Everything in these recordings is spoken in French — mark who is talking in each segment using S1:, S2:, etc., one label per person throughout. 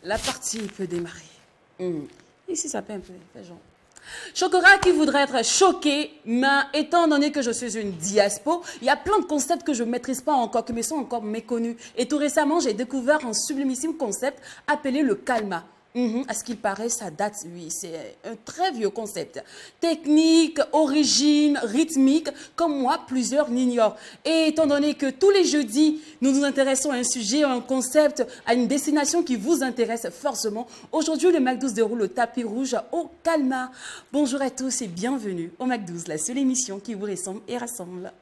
S1: La partie peut démarrer. Ici, ça peut un peu. Fait genre. Chokora qui voudrait être choqué, mais étant donné que je suis une diaspo, il y a plein de concepts que je ne maîtrise pas encore, qui me sont encore méconnus. Et tout récemment, j'ai découvert un sublimissime concept appelé le kalma. À ce qu'il paraît, ça date, oui, c'est un très vieux concept. Technique, origine, rythmique, comme moi, plusieurs l'ignorent. Et étant donné que tous les jeudis, nous nous intéressons à un sujet, à un concept, à une destination qui vous intéresse forcément, aujourd'hui, le MAC12 déroule le tapis rouge au Kalma. Bonjour à tous et bienvenue au MAC12, la seule émission qui vous ressemble et rassemble.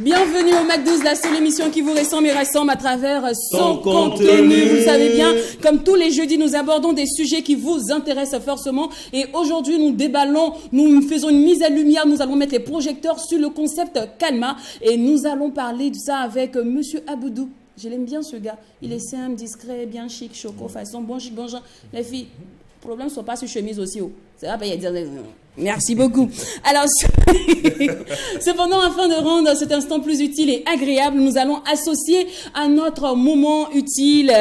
S1: Bienvenue au MAC12, la seule émission qui vous ressemble et rassemble à travers son contenu. Vous le savez bien, comme tous les jeudis, nous abordons des sujets qui vous intéressent forcément. Et aujourd'hui, nous déballons, nous faisons une mise à lumière. Nous allons mettre les projecteurs sur le concept Kalma. Et nous allons parler de ça avec Monsieur Aboudou. Je l'aime bien ce gars. Il est simple, discret, bien chic, choco, façon, bon chic, bon genre. Les filles, le problème ne soit pas sur chemise aussi. C'est va pas y dire. Merci beaucoup. Alors, cependant, afin de rendre cet instant plus utile et agréable, nous allons associer à notre moment utile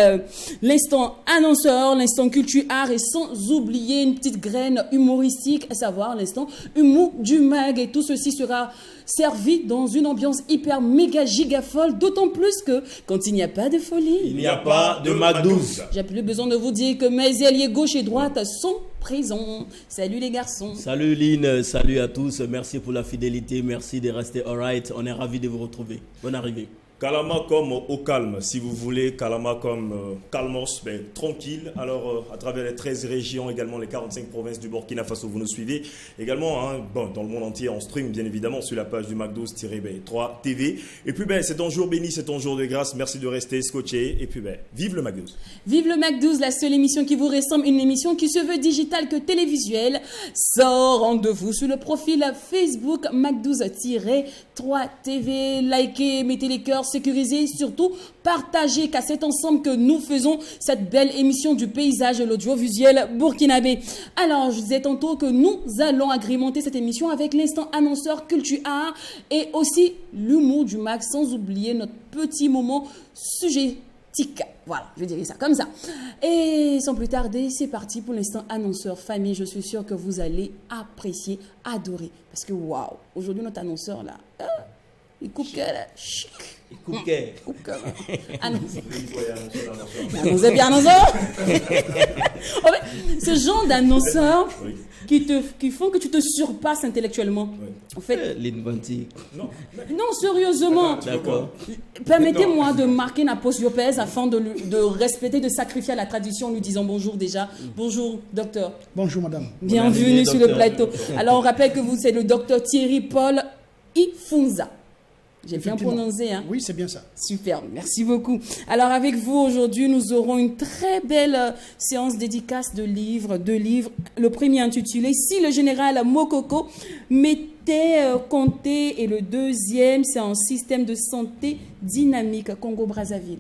S1: l'instant annonceur, l'instant culture art et sans oublier une petite graine humoristique, à savoir l'instant humour du mag. Et tout ceci sera servi dans une ambiance hyper méga giga folle, d'autant plus que quand il n'y a pas de folie,
S2: il n'y a pas de MAC12.
S1: J'ai plus besoin de vous dire que mes alliés gauche et droite sont présents. Salut les garçons.
S2: Salut Lynn, salut à tous. Merci pour la fidélité, merci de rester alright. On est ravis de vous retrouver. Bonne arrivée.
S3: Kalama comme au calme, si vous voulez, Kalama comme calmos, ben, tranquille. Alors, à travers les 13 régions, également les 45 provinces du Burkina Faso, vous nous suivez. Également, dans le monde entier, on stream, bien évidemment, sur la page du MAC12-3 TV. Et puis, ben, c'est ton jour béni, c'est ton jour de grâce. Merci de rester scotché. Et puis, ben, vive le MAC12.
S1: Vive le MAC12, la seule émission qui vous ressemble, une émission qui se veut digitale que télévisuelle. Sort rendez-vous sur le profil Facebook MAC12-3 TV. Likez, mettez les cœurs, sécurisez, surtout partagez, car c'est ensemble que nous faisons cette belle émission du paysage et l'audiovisuel burkinabé. Alors, je disais tantôt que nous allons agrémenter cette émission avec l'instant annonceur culture art et aussi l'humour du MAC, sans oublier notre petit moment sujet. Voilà, je dirais ça comme ça. Et sans plus tarder, c'est parti pour l'instant annonceur famille. Je suis sûre que vous allez apprécier, adorer. Parce que waouh, aujourd'hui notre annonceur là, il coupe cœur là, chic.
S2: Il coupe cœur.
S1: Annonceur. Annonceur bien annonceur. En fait, ce genre d'annonceurs qui font que tu te surpasses intellectuellement. Oui. En fait,
S2: l'inventique.
S1: Non, sérieusement.
S2: D'accord.
S1: Permettez-moi de marquer une apostrophe afin de respecter, de sacrifier à la tradition en lui disant bonjour déjà. Bonjour, docteur.
S4: Bonjour, madame.
S1: Bienvenue sur le plateau. Alors, on rappelle que vous, c'est le docteur Thierry Paul Ifunza. J'ai bien prononcé, hein?
S4: Oui, c'est bien ça.
S1: Super, merci beaucoup. Alors, avec vous, aujourd'hui, nous aurons une très belle séance dédicace de livres. Le premier intitulé « Si le général Mokoko m'était compté » et le deuxième, c'est un système de santé dynamique Congo-Brazzaville.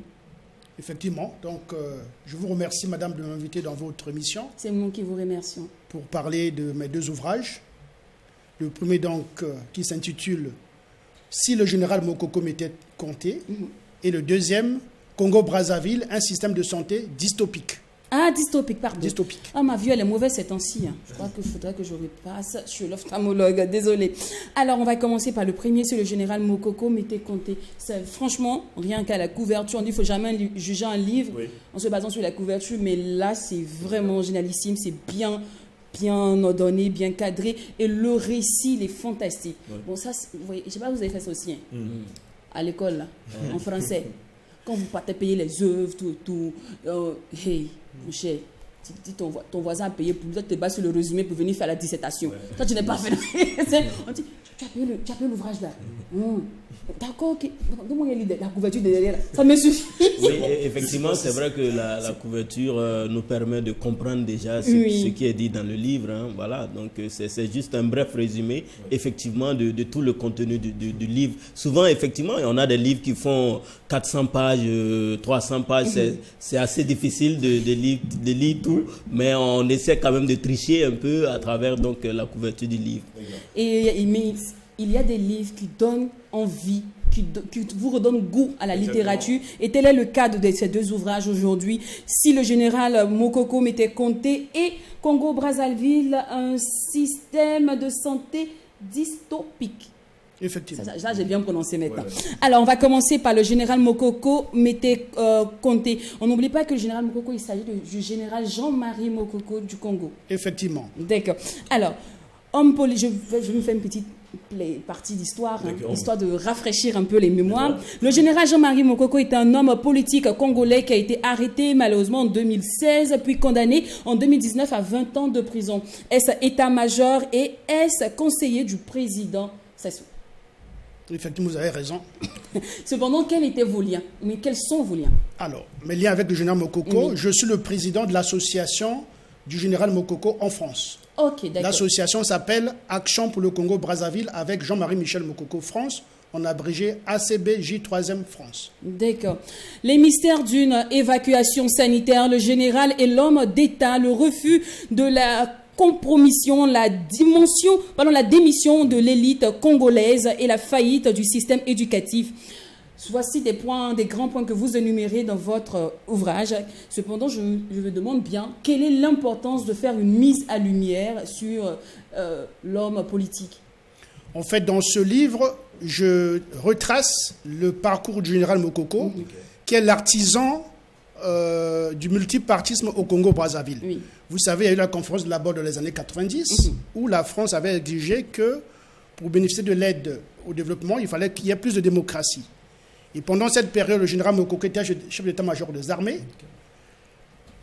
S4: Effectivement. Donc, je vous remercie, madame, de m'inviter dans votre émission.
S1: C'est nous qui vous remercions.
S4: Pour parler de mes deux ouvrages. Le premier, donc, qui s'intitule « Si le général Mokoko m'était compté » et le deuxième, Congo-Brazzaville, un système de santé dystopique.
S1: Ah, dystopique, pardon.
S4: Dystopique.
S1: Ah, ma vue, elle est mauvaise ces temps-ci. Hein. Je crois qu'il faudrait que je repasse. Je suis l'ophtalmologue, désolée. Alors, on va commencer par le premier, c'est le général Mokoko m'était compté. Franchement, rien qu'à la couverture, on dit qu'il ne faut jamais juger un livre en se basant sur la couverture, mais là, c'est vraiment génialissime, c'est bien ordonné, bien cadré, et le récit, il est fantastique. Ouais. Bon, ça, vous voyez, je ne sais pas si vous avez fait ça aussi, hein, à l'école, là, en français. Quand vous partez payer les œuvres, tout, hey, mon cher, ton voisin a payé pour toi, tu te bases sur le résumé pour venir faire la dissertation. Toi, tu n'es pas fait. On dit, tu as payé l'ouvrage là. D'accord, ok. Donne-moi la couverture derrière. Ça me suffit.
S2: Oui, effectivement, c'est vrai que la couverture nous permet de comprendre déjà ce qui est dit dans le livre. Hein, voilà, donc c'est juste un bref résumé, effectivement, de tout le contenu du livre. Souvent, effectivement, on a des livres qui font 400 pages, 300 pages. C'est assez difficile de lire tout, mais on essaie quand même de tricher un peu à travers donc la couverture du livre.
S1: Et il y a des livres qui donnent envie, qui vous redonnent goût à la littérature. Et tel est le cas de ces deux ouvrages aujourd'hui. Si le général Mokoko Mete Conté et Congo-Brazzaville, un système de santé dystopique.
S4: Effectivement.
S1: Ça, j'ai bien prononcé maintenant. Ouais. Alors, on va commencer par le général Mokoko Mete Conté. On n'oublie pas que le général Mokoko, il s'agit du général Jean-Marie Mokoko du Congo.
S4: Effectivement.
S1: D'accord. Alors, homme politique, je vais me faire une petite partie d'histoire, histoire de rafraîchir un peu les mémoires. Le général Jean-Marie Mokoko est un homme politique congolais qui a été arrêté malheureusement en 2016, puis condamné en 2019 à 20 ans de prison. Est-ce état-major et est-ce conseiller du président Sassou?
S4: Effectivement, vous avez raison.
S1: Cependant, quels étaient vos liens? Mais quels sont vos liens?
S4: Alors, mes liens avec le général Mokoko, je suis le président de l'association du général Mokoko en France.
S1: Okay,
S4: l'association s'appelle Action pour le Congo-Brazzaville avec Jean-Marie Michel Mokoko France, en abrégé ACBJ3e France.
S1: D'accord. Les mystères d'une évacuation sanitaire, le général et l'homme d'État, le refus de la compromission, la démission de l'élite congolaise et la faillite du système éducatif. Voici des grands points que vous énumérez dans votre ouvrage. Cependant, je me demande bien, quelle est l'importance de faire une mise à lumière sur l'homme politique?
S4: En fait, dans ce livre, je retrace le parcours du général Mokoko, qui est l'artisan du multipartisme au Congo-Brazzaville. Oui. Vous savez, il y a eu la conférence de la Borde dans les années 90, où la France avait exigé que, pour bénéficier de l'aide au développement, il fallait qu'il y ait plus de démocratie. Et pendant cette période, le général Mokoko était chef d'état-major des armées.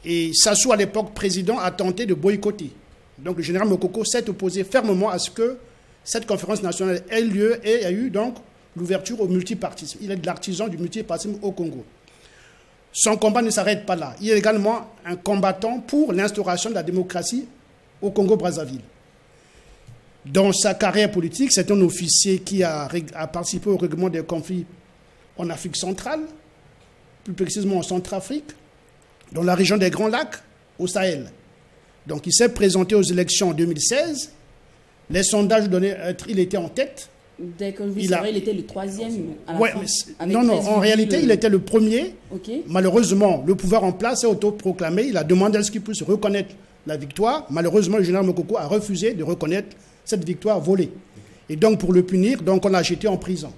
S4: Et Sassou, à l'époque président, a tenté de boycotter. Donc le général Mokoko s'est opposé fermement à ce que cette conférence nationale ait lieu et il y a eu donc l'ouverture au multipartisme. Il est de l'artisan du multipartisme au Congo. Son combat ne s'arrête pas là. Il est également un combattant pour l'instauration de la démocratie au Congo-Brazzaville. Dans sa carrière politique, c'est un officier qui a participé au règlement des conflits en Afrique centrale, plus précisément en Centrafrique, dans la région des Grands Lacs, au Sahel. Donc il s'est présenté aux élections en 2016. Les sondages donnaient il était en tête.
S1: D'accord, oui, il était le troisième.
S4: En réalité, il était le premier. Okay. Malheureusement, le pouvoir en place est autoproclamé. Il a demandé à ce qu'il puisse reconnaître la victoire. Malheureusement, le général Mokoko a refusé de reconnaître cette victoire volée. Et donc, pour le punir, on l'a jeté en prison.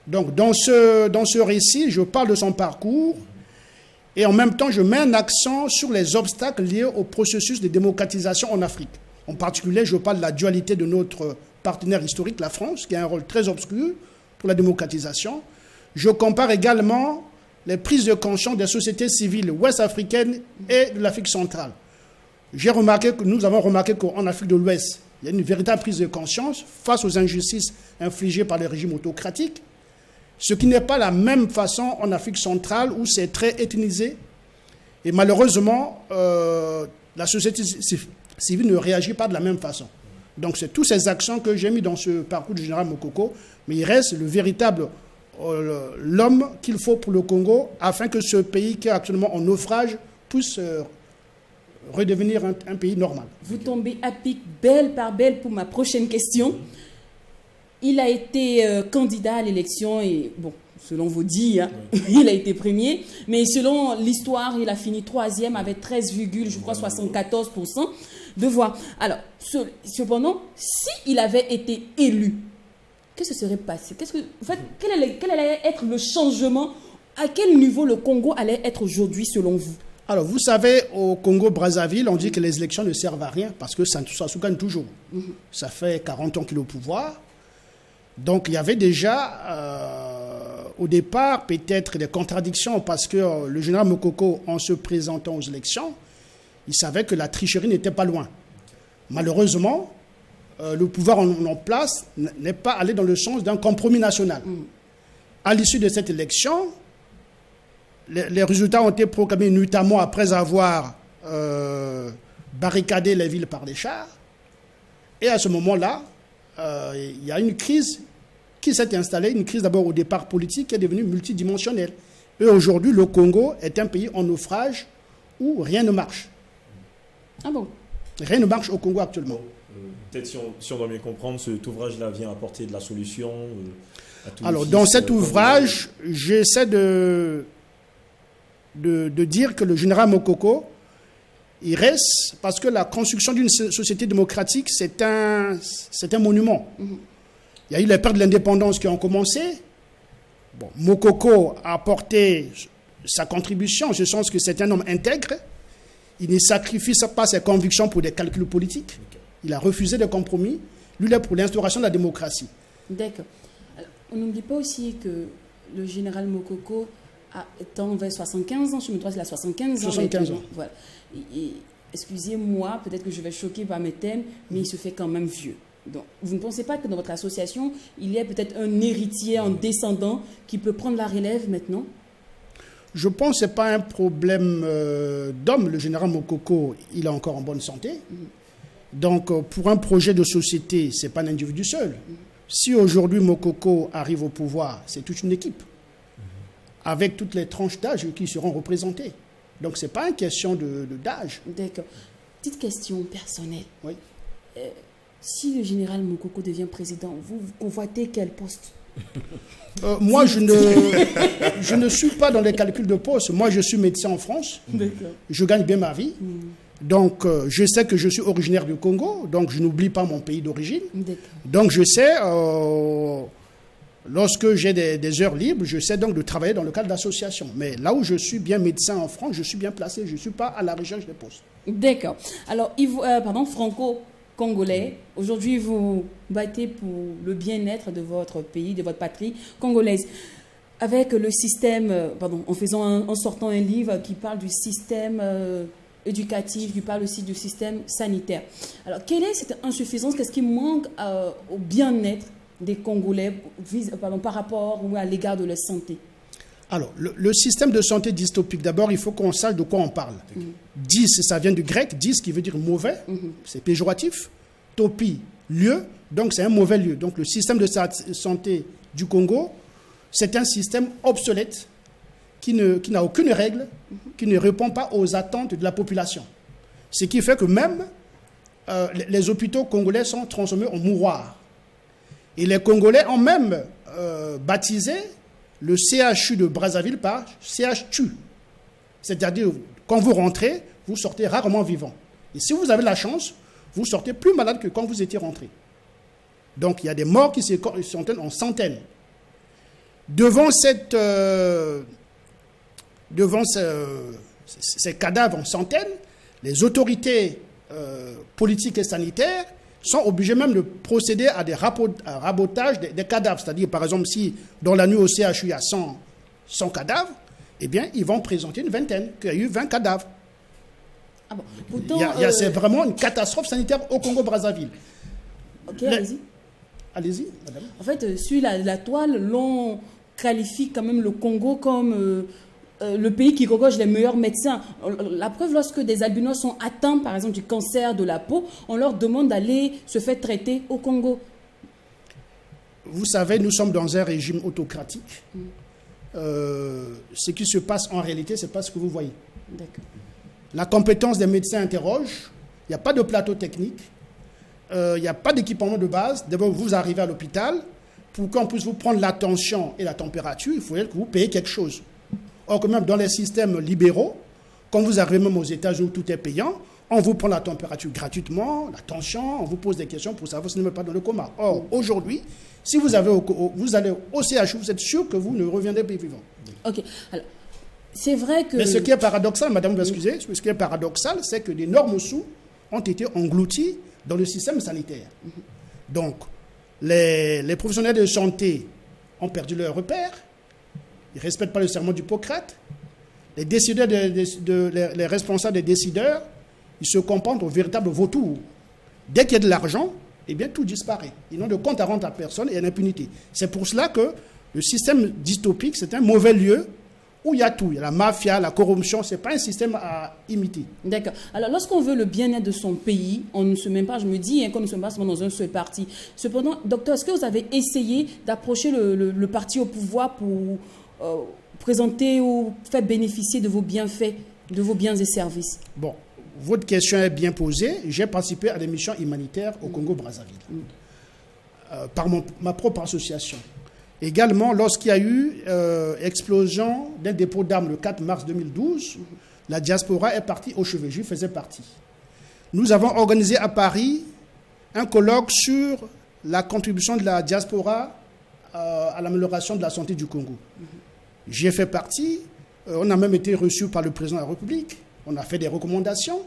S4: Donc, dans ce récit, je parle de son parcours et en même temps, je mets un accent sur les obstacles liés au processus de démocratisation en Afrique. En particulier, je parle de la dualité de notre partenaire historique, la France, qui a un rôle très obscur pour la démocratisation. Je compare également les prises de conscience des sociétés civiles ouest-africaines et de l'Afrique centrale. Nous avons remarqué qu'en Afrique de l'Ouest, il y a une véritable prise de conscience face aux injustices infligées par les régimes autocratiques. Ce qui n'est pas la même façon en Afrique centrale où c'est très ethnisé. Et malheureusement, la société civile ne réagit pas de la même façon. Donc c'est tous ces accents que j'ai mis dans ce parcours du général Mokoko, mais il reste le véritable l'homme qu'il faut pour le Congo afin que ce pays qui est actuellement en naufrage puisse redevenir un pays normal.
S1: Vous tombez à pic belle par belle pour ma prochaine question. Il a été candidat à l'élection et, bon, selon vos dires, il a été premier. Mais selon l'histoire, il a fini troisième avec 13,74% de voix. Alors, cependant, s'il avait été élu, qu'est-ce qui serait passé? Quel allait être le changement? À quel niveau le Congo allait être aujourd'hui, selon vous?
S4: Alors, vous savez, au Congo-Brazzaville, on dit que les élections ne servent à rien parce que ça se gagne toujours. Ça fait 40 ans qu'il est au pouvoir. Donc, il y avait déjà, au départ, peut-être des contradictions parce que le général Mokoko, en se présentant aux élections, Il savait que la tricherie n'était pas loin. Malheureusement, le pouvoir en place n'est pas allé dans le sens d'un compromis national. À l'issue de cette élection, les résultats ont été proclamés notamment après avoir barricadé les villes par des chars. Et à ce moment-là, il y a une crise qui s'est installée, une crise d'abord au départ politique qui est devenue multidimensionnelle. Et aujourd'hui, le Congo est un pays en naufrage où rien ne marche.
S1: Ah bon?
S4: Rien ne marche au Congo actuellement.
S3: Peut-être si on doit bien comprendre, cet ouvrage-là vient apporter de la solution à tous.
S4: Alors, dans cet ouvrage, j'essaie de dire que le général Mokoko, il reste, parce que la construction d'une société démocratique, c'est un monument. Il y a eu les pères de l'indépendance qui ont commencé. Bon, Mokoko a apporté sa contribution, en ce sens que c'est un homme intègre. Il ne sacrifie pas ses convictions pour des calculs politiques. Il a refusé des compromis. Lui, il est pour l'instauration de la démocratie.
S1: D'accord. On n'oublie pas aussi que le général Mokoko étant vers 75 ans, je me trompe, il a 75 ans.
S4: 75 ans.
S1: Voilà. Excusez-moi, peut-être que je vais choquer par mes thèmes, mais il se fait quand même vieux. Donc, vous ne pensez pas que dans votre association, il y a peut-être un héritier, un descendant qui peut prendre la relève maintenant?
S4: Je pense que ce n'est pas un problème d'homme. Le général Mokoko, il est encore en bonne santé. Donc, pour un projet de société, ce n'est pas un individu seul. Si aujourd'hui Mokoko arrive au pouvoir, c'est toute une équipe, avec toutes les tranches d'âge qui seront représentées. Donc, ce n'est pas une question d'âge.
S1: D'accord. Petite question personnelle.
S4: Oui.
S1: Si le général Mokoko devient président, vous convoitez quel poste?
S4: Moi, je ne suis pas dans les calculs de poste. Moi, je suis médecin en France.
S1: D'accord.
S4: Je gagne bien ma vie. Donc, je sais que je suis originaire du Congo. Donc, je n'oublie pas mon pays d'origine. Donc, je sais, lorsque j'ai des heures libres, je sais donc de travailler dans le cadre d'associations. Mais là où je suis bien médecin en France, je suis bien placé. Je ne suis pas à la recherche des postes.
S1: D'accord. Alors, franco-congolais, aujourd'hui, vous battez pour le bien-être de votre pays, de votre patrie congolaise. Avec le système, en sortant un livre qui parle du système éducatif, qui parle aussi du système sanitaire. Alors, quelle est cette insuffisance? Qu'est-ce qui manque au bien-être des Congolais par rapport ou à l'égard de leur santé?
S4: Alors, le système de santé dystopique, d'abord, il faut qu'on sache de quoi on parle. Dys, ça vient du grec, dys qui veut dire mauvais, c'est péjoratif. Topie, lieu, donc c'est un mauvais lieu. Donc, le système de santé du Congo, c'est un système obsolète qui n'a aucune règle, qui ne répond pas aux attentes de la population. Ce qui fait que même les hôpitaux congolais sont transformés en mouroirs. Et les Congolais ont même baptisé le CHU de Brazzaville par CHTU. C'est-à-dire, quand vous rentrez, vous sortez rarement vivant. Et si vous avez la chance, vous sortez plus malade que quand vous étiez rentré. Donc, il y a des morts qui se comptent en centaines. Devant ces cadavres en centaines, les autorités politiques et sanitaires sont obligés même de procéder à des rabotages des cadavres. C'est-à-dire, par exemple, si dans la nuit au CHU, il y a 100 cadavres, eh bien, ils vont présenter une vingtaine, qu'il y a eu 20 cadavres.
S1: Ah bon. Pourtant,
S4: c'est vraiment une catastrophe sanitaire au Congo-Brazzaville.
S1: Ok, allez-y.
S4: Allez-y, madame.
S1: En fait, sur la toile, l'on qualifie quand même le Congo comme le pays qui regorge les meilleurs médecins. La preuve, lorsque des albinos sont atteints, par exemple, du cancer de la peau, on leur demande d'aller se faire traiter au Congo.
S4: Vous savez, nous sommes dans un régime autocratique. Ce qui se passe en réalité, ce n'est pas ce que vous voyez.
S1: D'accord.
S4: La compétence des médecins interroge. Il n'y a pas de plateau technique. Il n'y a pas d'équipement de base. D'abord, vous arrivez à l'hôpital. Pour qu'on puisse vous prendre la tension et la température, il faudrait que vous payiez quelque chose. Or, quand même, dans les systèmes libéraux, quand vous arrivez même aux États-Unis où tout est payant, on vous prend la température gratuitement, la tension, on vous pose des questions pour savoir si vous n'êtes pas dans le coma. Or, aujourd'hui, si vous allez au CHU, vous êtes sûr que vous ne reviendrez plus vivant.
S1: Ok. Alors, c'est vrai que...
S4: Mais ce qui est paradoxal, madame, vous excusez, ce qui est paradoxal, c'est que d'énormes sous ont été engloutis dans le système sanitaire. Donc, les professionnels de santé ont perdu leur repère. Ils ne respectent pas le serment d'Hippocrate. Les décideurs, les responsables des décideurs, ils se comportent aux véritables vautours. Dès qu'il y a de l'argent, eh bien, tout disparaît. Ils n'ont de compte à rendre à personne et à l'impunité. C'est pour cela que le système dystopique, c'est un mauvais lieu où il y a tout. Il y a la mafia, la corruption. Ce n'est pas un système à imiter.
S1: D'accord. Alors, lorsqu'on veut le bien-être de son pays, on ne se met pas, je me dis, qu'on ne se met pas seulement dans un seul parti. Cependant, docteur, est-ce que vous avez essayé d'approcher le parti au pouvoir pour présenter ou faire bénéficier de vos bienfaits, de vos biens et services?
S4: Bon, votre question est bien posée. J'ai participé à des missions humanitaires au Congo-Brazzaville par ma propre association. Également, lorsqu'il y a eu explosion d'un dépôt d'armes le 4 mars 2012, la diaspora est partie au chevet. J'y faisais partie. Nous avons organisé à Paris un colloque sur la contribution de la diaspora à l'amélioration de la santé du Congo. J'y ai fait partie. On a même été reçus par le président de la République. On a fait des recommandations.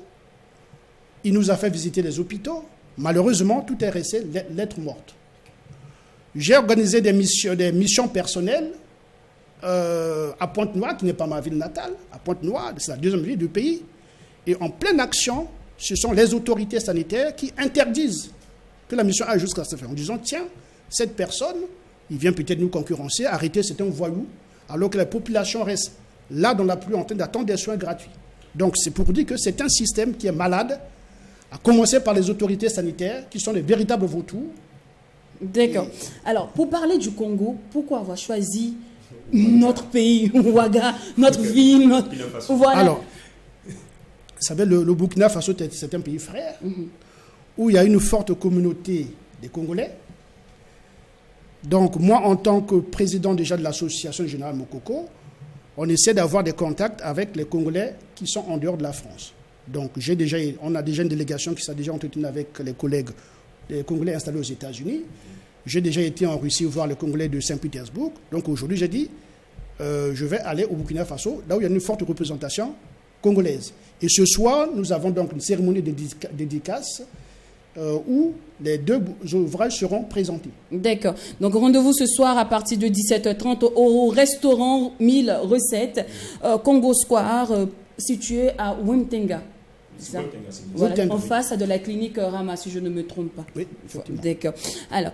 S4: Il nous a fait visiter les hôpitaux. Malheureusement, tout est resté lettre morte. J'ai organisé des missions personnelles à Pointe-Noire, qui n'est pas ma ville natale. À Pointe-Noire, c'est la deuxième ville du pays. Et en pleine action, ce sont les autorités sanitaires qui interdisent que la mission aille jusqu'à ce fait. En disant, tiens, cette personne, il vient peut-être nous concurrencer, arrêter, c'est un voyou, alors que la population reste là dans la pluie en train d'attendre des soins gratuits. Donc c'est pour dire que c'est un système qui est malade, à commencer par les autorités sanitaires, qui sont les véritables vautours.
S1: D'accord. Alors, pour parler du Congo, pourquoi avoir choisi notre pays, Ouaga, notre ville, Voilà.
S4: Alors, vous savez, le Burkina Faso, c'est un pays frère, où il y a une forte communauté des Congolais. Donc, moi, en tant que président déjà de l'association générale Mokoko, on essaie d'avoir des contacts avec les Congolais qui sont en dehors de la France. Donc, on a déjà une délégation qui s'est déjà entretenue avec les collègues des Congolais installés aux États-Unis. J'ai déjà été en Russie voir les Congolais de Saint-Pétersbourg. Donc, aujourd'hui, j'ai dit, je vais aller au Burkina Faso, là où il y a une forte représentation congolaise. Et ce soir, nous avons donc une cérémonie de dédicace où les deux ouvrages seront présentés.
S1: D'accord. Donc, rendez-vous ce soir à partir de 17h30 au restaurant 1000 recettes, Congo Square, situé à Wimtenga. Voilà, en face de la clinique Rama, si je ne me trompe pas.
S4: Oui, effectivement.
S1: D'accord. Alors,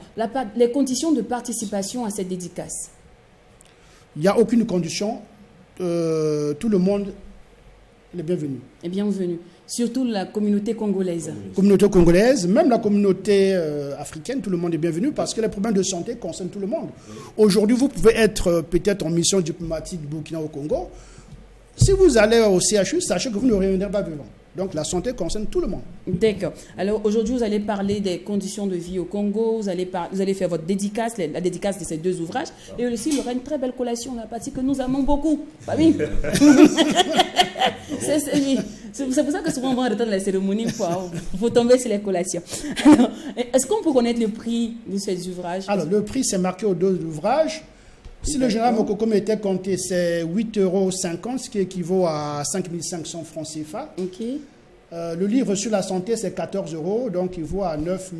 S1: les conditions de participation à cette dédicace?
S4: Il n'y a aucune condition. Tout le monde est bienvenu.
S1: Est bienvenu. Surtout la communauté congolaise.
S4: Communauté congolaise, même la communauté africaine, tout le monde est bienvenu parce que les problèmes de santé concernent tout le monde. Aujourd'hui, vous pouvez être peut-être en mission diplomatique du Burkina au Congo. Si vous allez au CHU, sachez que vous ne reviendrez pas vivant. Donc la santé concerne tout le monde. D'accord.
S1: Alors aujourd'hui, vous allez parler des conditions de vie au Congo, vous allez faire votre dédicace, la dédicace de ces deux ouvrages. Et aussi, il y aura une très belle collation, la partie que nous aimons beaucoup. Famille. C'est pour ça que souvent on va en retard de la cérémonie, il faut tomber sur les collations. Alors, est-ce qu'on peut connaître le prix de ces ouvrages?
S4: Alors le prix, c'est marqué aux deux ouvrages. Si le général Mokoko était compté, c'est 8,50 €, ce qui équivaut à 5 500 francs CFA.
S1: Ok.
S4: Le livre sur la santé, c'est 14 €, donc il vaut à 9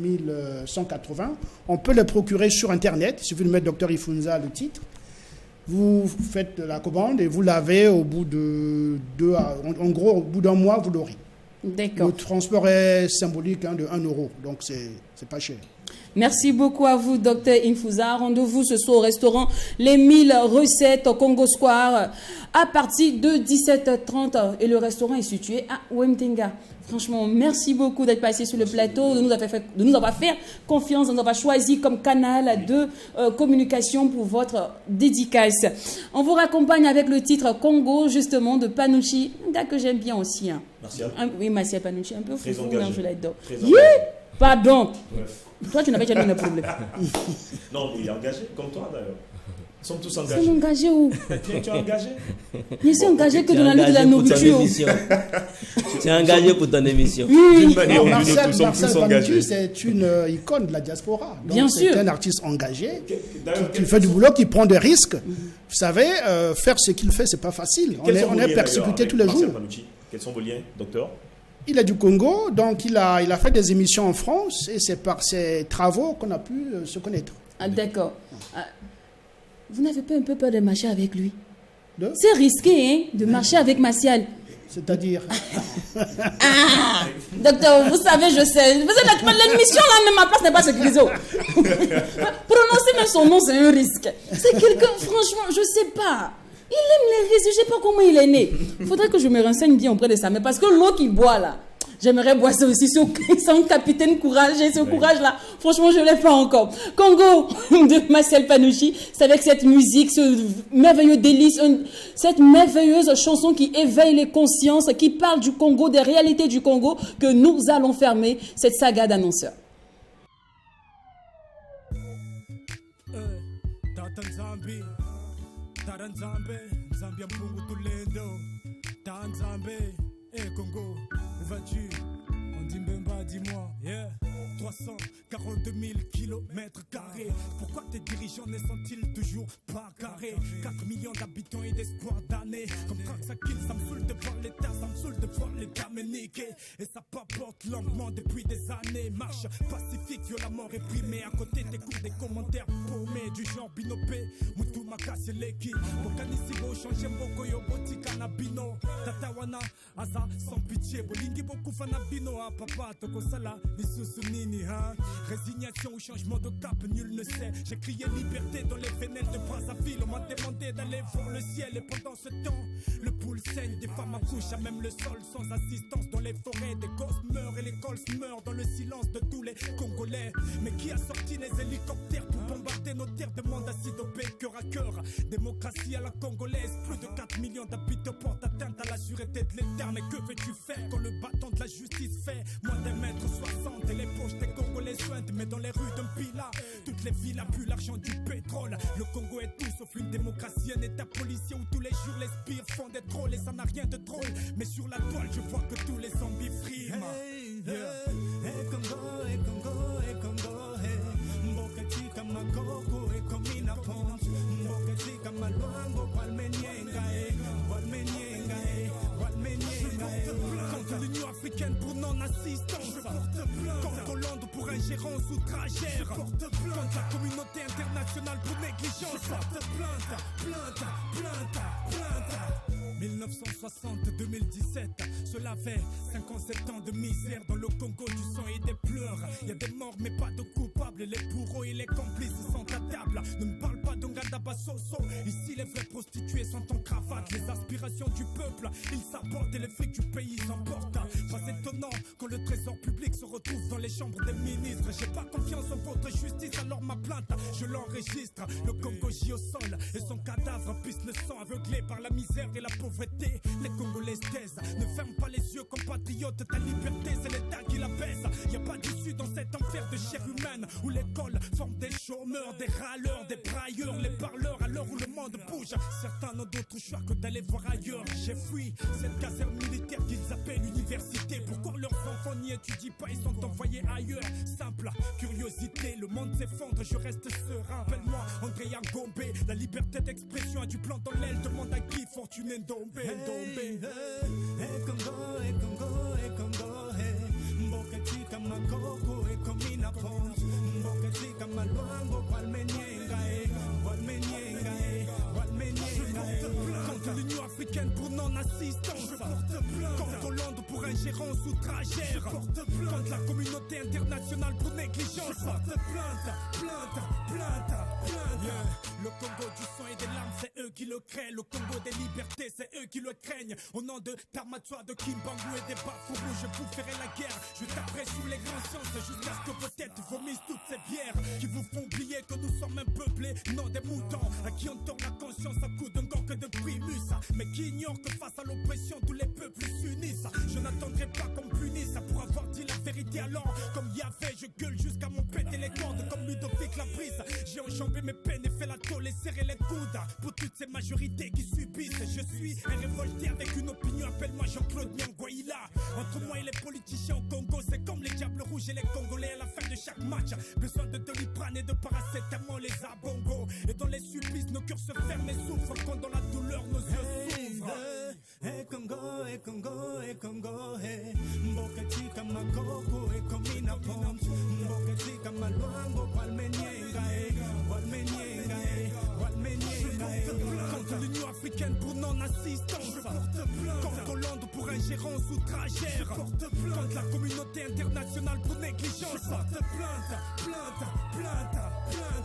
S4: 180. On peut le procurer sur Internet. Il suffit de mettre Dr Ifunza le titre. Vous faites la commande et vous l'avez au bout de en gros, au bout d'un mois, vous l'aurez.
S1: D'accord.
S4: Le transport est symbolique de 1 €, donc c'est pas cher.
S1: Merci beaucoup à vous, Dr Infuza. Rendez-vous ce soir au restaurant Les 1000 Recettes au Congo Square à partir de 17h30. Et le restaurant est situé à Wimtenga. Franchement, merci beaucoup d'être passé sur le plateau, de nous avoir fait confiance, de nous avoir choisi comme canal de communication pour votre dédicace. On vous raccompagne avec le titre Congo, justement, de Panouchi, un gars que j'aime bien aussi. Hein.
S3: Martial.
S1: Oui, Martial Panouchi, un peu fou, je l'adore.
S3: Yeah!
S1: Pardon.
S3: Bref.
S1: Toi, tu n'avais jamais eu de problème.
S3: Non, il est engagé, comme toi d'ailleurs. Ils sont tous engagés.
S1: C'est engagé où?
S3: Tu es engagé?
S1: Je suis engagé que dans la lutte de la nourriture.
S2: Tu es engagé pour ton émission.
S3: D'une manière ou d'une autre,
S4: Marcel
S3: ils sont tous engagés.
S4: c'est une icône de la diaspora. Donc,
S1: bien sûr.
S4: C'est un artiste engagé qui fait du boulot, qui prend des risques. Vous savez, faire ce qu'il fait, c'est pas facile. On est persécuté tous les jours.
S3: Quels sont vos liens, docteur?
S4: Il est du Congo, donc il a fait des émissions en France et c'est par ses travaux qu'on a pu se connaître.
S1: Ah, d'accord. Vous n'avez pas un peu peur de marcher avec lui?
S4: De?
S1: C'est risqué, hein, de marcher avec Martial.
S4: C'est-à-dire
S1: Docteur, vous savez, je sais. L'émission là, même ma place n'est pas ce Griso. Prononcer même son nom, c'est un risque. C'est quelqu'un, franchement, je sais pas. Il aime les risques, je sais pas comment il est né. Faudrait que je me renseigne bien auprès de ça. Mais parce que l'eau qu'il boit là, j'aimerais boire ça aussi. Son capitaine courage et ce courage-là, franchement, je ne l'ai pas encore. Congo de Marcel Panouchi, c'est avec cette musique, ce merveilleux délice, cette merveilleuse chanson qui éveille les consciences, qui parle du Congo, des réalités du Congo, que nous allons fermer cette saga d'annonceurs.
S5: Congo, où vas-tu? On dit Mbemba, dis-moi, yeah. 342 000 kilomètres carrés. Pourquoi tes dirigeants ne sont-ils toujours pas carrés? 4 millions d'habitants et d'espoir d'années. Comme quand ça kill, ça me saoule de voir l'État, ça me saoule de voir l'État me niquer. Et ça papote lentement depuis des années. Marche pacifique, violemment réprimée. À côté des cours, des commentaires paumés du genre binopé. Moutou Makasi Leki. Bokanisibo, changer Mboko Yoboti Kanabino. Tatawana, Aza, sans pitié. Bolingi Boku Fanabino, ah papa, Tokosala, Nisusu Nini, hein. Résignation ou changement de cap, nul ne sait. J'ai crié liberté dans les vénèles de Brazzaville. On m'a demandé d'aller voir le ciel. Et pendant ce temps, le poule saigne. Des femmes accouchent à même le sol sans assistance. Dans les forêts, des gosses meurent et les colses meurent dans le silence de tous les Congolais. Mais qui a sorti les hélicoptères pour bombarder nos terres? Demande à Sidopé, cœur à cœur. Démocratie à la congolaise. Plus de 4 millions d'habitants portent atteinte à la sûreté de l'État. Mais que veux-tu faire quand le bâton de la justice fait moins d'un mètre 60 et les poches des Congolais sointent? Mais dans les rues d'un Pila, toutes les villes puent l'argent du pétrole. Le Congo est tout sauf une démocratie, un état policier où tous les jours les spires font des trolls. Et ça n'a rien de drôle, mais sur la toile je vois que tous les zombies friment. Hey, yeah. Hey Congo, hey Congo, hey Congo, hey Mbokati kama Koko, hey Komina Pons Mbokati kama Luango, Walmenyenga, hey Walmenyenga, hey Walmenyenga, hey. Contre l'Union africaine pour non-assistance, je porte plainte. Contre Hollande pour ingérence outragère, je porte plainte. Contre la communauté internationale pour négligence, je porte plainte, plainte, plainte, plainte. 1960-2017, cela fait 57 ans de misère dans le Congo, du sang et des pleurs. Il y a des morts mais pas de coupables, les bourreaux et les complices sont à table. Ne me parle pas d'Ongada Bassoso, ici les vrais prostituées sont en cravate. Les aspirations du peuple, ils s'apportent et les frics du pays s'emportent. Pas étonnant quand le trésor public se retrouve dans les chambres des ministres. J'ai pas confiance en votre justice, alors ma plainte, je l'enregistre. Le Congo gît au sol et son cadavre pisse le sang, aveuglé par la misère et la pauvreté. Les Congolais taisent, ne ferme pas les yeux compatriotes, ta liberté c'est l'État qui la baisse. Y a pas d'issue dans cet enfer de chair humaine où l'école forme des chômeurs, des râleurs, des brailleurs, les parleurs à l'heure où le monde bouge. Certains n'ont d'autre choix que d'aller voir ailleurs. J'ai fui cette caserne militaire qu'ils appellent université. Pourquoi leurs enfants n'y étudient pas, ils sont envoyés ailleurs? Simple curiosité, le monde s'effondre, je reste serein. Appelle-moi Andrea Gombe, la liberté d'expression a du plan dans l'aile. Demande à Guy Fortuné Ndombe. Hey Congo, hey Congo, hey Congo, hey Mbokati kama Koko, hey Komina Pons Mbokati kama Luango, Walmenyenga, hey Walmenyenga, hey Walmenyenga, hey. Contre l'Union africaine pour non-assistance, je porte plainte. Contre Hollande pour ingérence outragère, je porte plainte. Contre la communauté internationale pour négligence, je porte plainte, plainte, plainte, plainte. Yeah. Le Congo du sang et des larmes, c'est eux qui le créent. Le Congo des libertés, c'est eux qui le craignent. Au nom de Tarmatswa, de Kimbangu et des Bafourou, je vous ferai la guerre. Je taperai sous les grands sciences jusqu'à ce que vos têtes vomissent toutes ces bières qui vous font oublier que nous sommes un peuplé, non des moutons, à qui on tord la conscience à coups d'un gang que de primus, mais qui ignorent que face à l'oppression, tous les peuples s'unissent. Je n'attendrai pas qu'on punisse pour avoir dit la vérité. Alors, comme Yahvé, je gueule jusqu'à mon péter les cordes comme Ludovic la brise. J'ai enjambé mes peines et fait la tôle et serré les coudes pour toutes ces majorités qui subissent. Je suis un révolté avec une opinion, appelle-moi Jean-Claude Nyangwaïla. Entre moi et les politiciens au Congo, c'est comme les diables rouges et les Congolais à la fin de chaque match. Besoin de Doliprane et de paracétamol, les abongos. Et dans les supplices, nos cœurs se ferment et souffrent quand dans la douleur nos yeux s'ouvrent. Hey Congo, hey Congo, hey Congo, hey Mbokati kama Koko, hey Komina Pons Mbokati kama Luango, Walmenyenga, hey Walmenyenga, hey Walmenyenga, hey. Contre l'Union africaine pour non-assistance, je porte plainte. Contre Hollande pour ingérence outragère. Porte plainte contre la communauté internationale pour négligence. Porte plainte.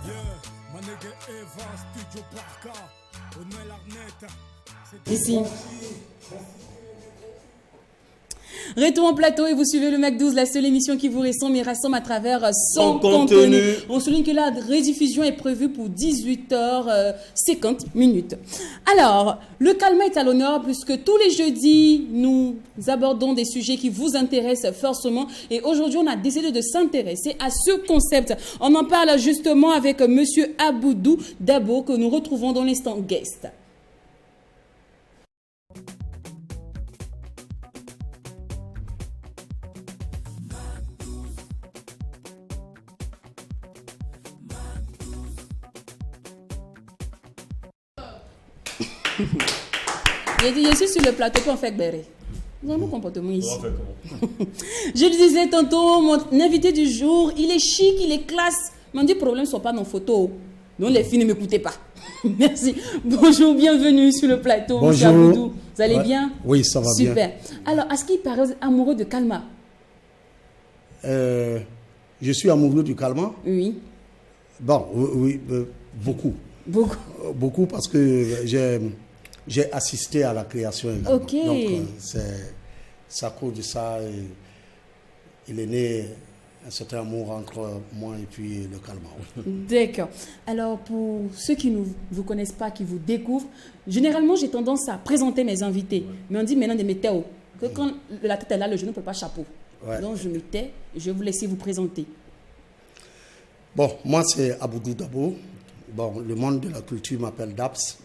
S5: Yeah, ma nigga Eva, Studio Barca, Onel Arnett.
S1: Ici. Retour en plateau et vous suivez le Mac 12, la seule émission qui vous rassemble mais rassemble à travers son contenu. On souligne que la rediffusion est prévue pour 18h50 minutes. Alors, le Calma est à l'honneur puisque tous les jeudis, nous abordons des sujets qui vous intéressent forcément. Et aujourd'hui, on a décidé de s'intéresser à ce concept. On en parle justement avec Monsieur Aboudou Dabo que nous retrouvons dans l'instant guest. Je suis sur le plateau pour en faire bérer. Nous avons un comportement ici. Je le disais tantôt, mon invité du jour, il est chic, il est classe. Mais on dit problème ne sont pas dans photo. Donc les filles ne m'écoutez pas. Merci. Bonjour, bienvenue sur le plateau.
S6: Bonjour.
S1: Aboudou. Vous allez bien?
S6: Oui, ça va bien.
S1: Super. Alors, est-ce qu'il paraît amoureux de Calma?
S6: Je suis amoureux du Calma.
S1: Oui.
S6: Bon, oui, beaucoup. Beaucoup parce que j'ai assisté à la création également.
S1: Ok.
S6: Donc, c'est à cause de ça, il est né un certain amour entre moi et puis le Calma.
S1: D'accord. Alors, pour ceux qui ne vous connaissent pas, qui vous découvrent, généralement, j'ai tendance à présenter mes invités. Mais on dit maintenant de me taire. Que quand la tête est là, le genou ne peut pas chapeau.
S6: Ouais.
S1: Donc, je me tais. Je vais vous laisser vous présenter.
S6: Bon, moi, c'est Aboudou Dabo. Bon, le monde de la culture m'appelle DAPS.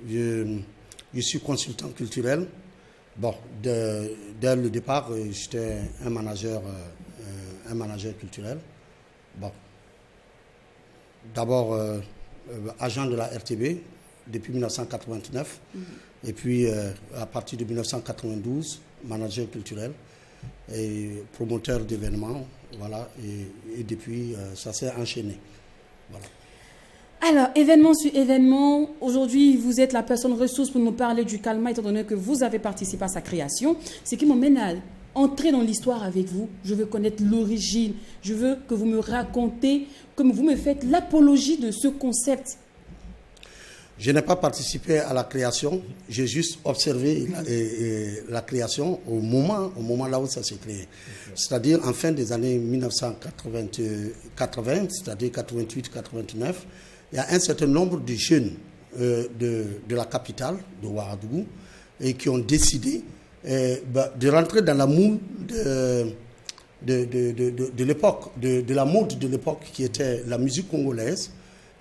S6: Je suis consultant culturel. Bon, dès le départ, j'étais un manager culturel. Bon, d'abord agent de la RTB depuis 1989. Et puis, à partir de 1992, manager culturel et promoteur d'événements. Voilà, et depuis, ça s'est enchaîné. Voilà.
S1: Alors, événement sur événement, aujourd'hui, vous êtes la personne ressource pour nous parler du Calma, étant donné que vous avez participé à sa création. Ce qui m'emmène à entrer dans l'histoire avec vous. Je veux connaître l'origine. Je veux que vous me racontez, que vous me faites l'apologie de ce concept.
S6: Je n'ai pas participé à la création, j'ai juste observé la création au moment là où ça s'est créé. C'est-à-dire en fin des années 1980, c'est-à-dire 88-89, il y a un certain nombre de jeunes de la capitale, de Ouagadougou, et qui ont décidé de rentrer dans la moule de l'époque, de la mode de l'époque qui était la musique congolaise.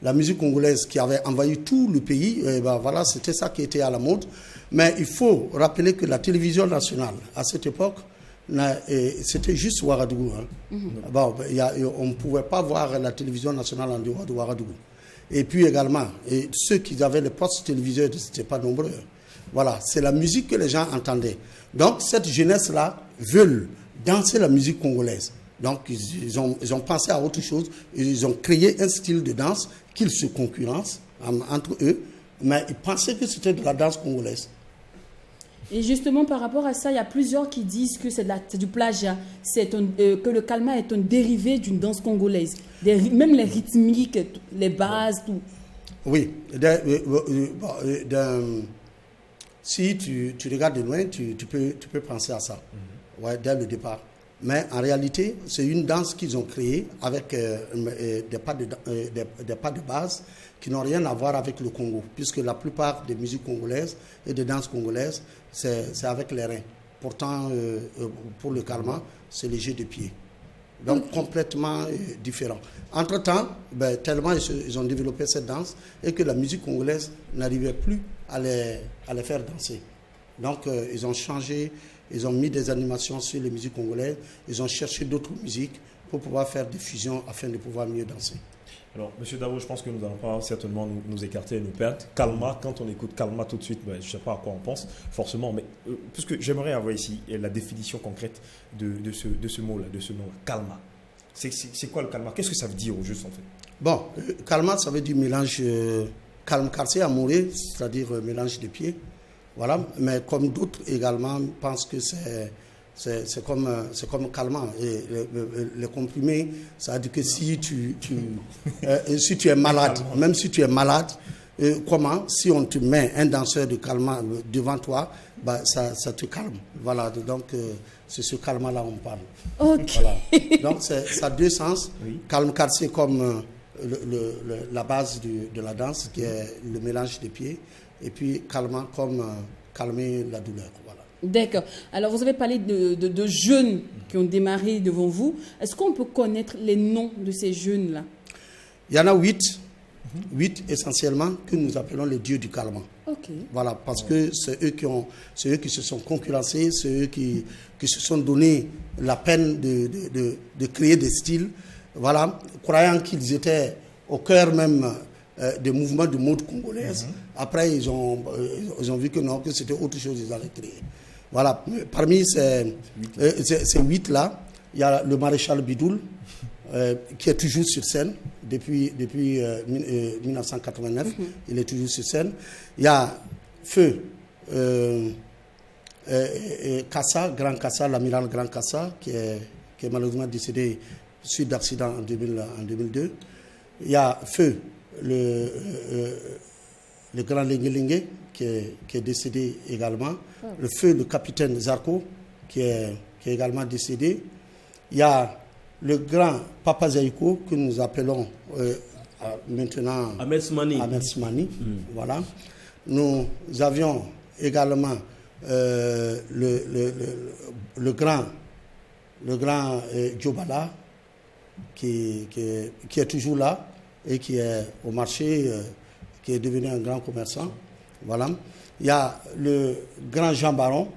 S6: La musique congolaise qui avait envahi tout le pays, voilà, c'était ça qui était à la mode. Mais il faut rappeler que la télévision nationale, à cette époque, c'était juste Ouagadougou. Bon, on ne pouvait pas voir la télévision nationale en dehors de Ouagadougou. Et puis également, ceux qui avaient les postes téléviseurs, ce n'étaient pas nombreux. Voilà, c'est la musique que les gens entendaient. Donc, cette jeunesse-là veut danser la musique congolaise. Donc, ils ont pensé à autre chose. Ils ont créé un style de danse qu'ils se concurrencent entre eux. Mais ils pensaient que c'était de la danse congolaise.
S1: Et justement, par rapport à ça, il y a plusieurs qui disent que c'est du plagiat. Que le Calma est un dérivé d'une danse congolaise. Même les rythmiques, les bases, tout.
S6: Oui. Si tu regardes de loin, tu peux penser à ça. Ouais, dès le départ. Mais en réalité, c'est une danse qu'ils ont créée avec des pas de base qui n'ont rien à voir avec le Congo, puisque la plupart des musiques congolaises et des danses congolaises, c'est avec les reins. Pourtant, pour le Calma, c'est les jeux de pied. Donc, complètement différent. Entre-temps, tellement ils ont développé cette danse et que la musique congolaise n'arrivait plus à les faire danser. Donc, ils ont changé. Ils ont mis des animations sur les musiques congolaises. Ils ont cherché d'autres musiques pour pouvoir faire des fusions afin de pouvoir mieux danser.
S3: Alors, M. Dabo, je pense que nous n'allons pas certainement nous écarter et nous perdre. Calma, quand on écoute Calma tout de suite, je ne sais pas à quoi on pense, forcément. Mais puisque j'aimerais avoir ici la définition concrète de ce mot-là, de ce nom, Calma. C'est quoi le Calma? Qu'est-ce que ça veut dire au juste en fait?
S6: Bon, Calma, ça veut dire mélange, calme, quartier amoureux, c'est-à-dire mélange de pieds. Voilà, mais comme d'autres également pensent que c'est comme calmant. Et les comprimés, ça veut dire que si tu es malade, même si tu es malade, comment, si on te met un danseur de calmant devant toi, bah, ça te calme. Voilà, donc c'est ce calmant-là on parle.
S1: Ok.
S6: Voilà. Donc ça a deux sens. Oui. Calme, car c'est comme la base de la danse, qui est le mélange des pieds, et puis calmant comme calmer la douleur. Voilà.
S1: D'accord. Alors, vous avez parlé de jeunes qui ont démarré devant vous. Est-ce qu'on peut connaître les noms de ces jeunes-là?
S6: Il y en a 8. 8 essentiellement que nous appelons les dieux du calmant.
S1: Okay.
S6: Voilà, parce que c'est eux qui se sont concurrencés, c'est eux qui se sont donné la peine de créer des styles, voilà, croyant qu'ils étaient au cœur même des mouvements de mode congolaise. Après, ils ont vu que non, que c'était autre chose, ils allaient créer. Voilà, parmi ces 8 là, il y a le maréchal Bidoul, qui est toujours sur scène depuis 1989. Il est toujours sur scène. Il y a Feu Kassa, Grand Kassa, l'amiral Grand Kassa, qui est malheureusement décédé suite d'accident en 2002. Il y a Feu le Grand Lengue qui est décédé également. Le Feu le capitaine Zarko qui est également décédé. Il y a le grand Papa Zaïko, que nous appelons maintenant
S2: Ahmed
S6: Smani. Voilà. Nous avions également le grand Djobala, qui est toujours là et qui est au marché, qui est devenu un grand commerçant. Voilà. Il y a le grand Jean Baron,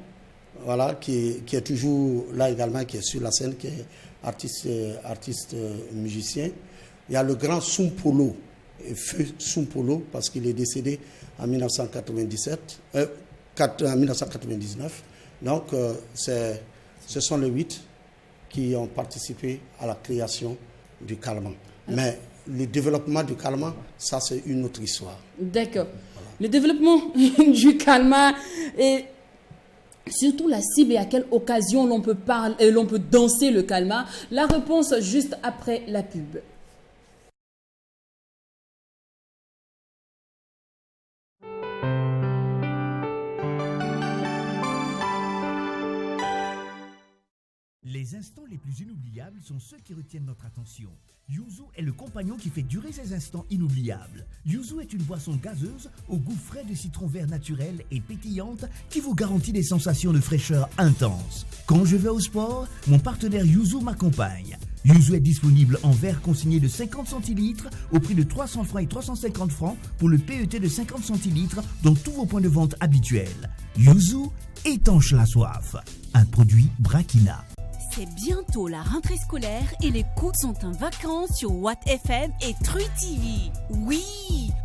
S6: voilà, qui est toujours là également, qui est sur la scène, qui est artiste musicien. Il y a le grand Sumpolo, Feu Sumpolo, parce qu'il est décédé en 1999. Donc, ce sont les 8 qui ont participé à la création du calmant. Mais le développement du calmant, ça, c'est une autre histoire.
S1: D'accord. Voilà. Le développement du calmant et surtout la cible et à quelle occasion l'on peut danser le calmant. La réponse juste après la pub.
S7: Les instants les plus inoubliables sont ceux qui retiennent notre attention. Yuzu est le compagnon qui fait durer ces instants inoubliables. Yuzu est une boisson gazeuse au goût frais de citron vert naturel et pétillante qui vous garantit des sensations de fraîcheur intense. Quand je vais au sport, mon partenaire Yuzu m'accompagne. Yuzu est disponible en verre consigné de 50 centilitres au prix de 300 francs et 350 francs pour le PET de 50 centilitres dans tous vos points de vente habituels. Yuzu étanche la soif. Un produit Brakina.
S8: C'est bientôt la rentrée scolaire et les cours sont en vacances sur Watt FM et True TV. Oui,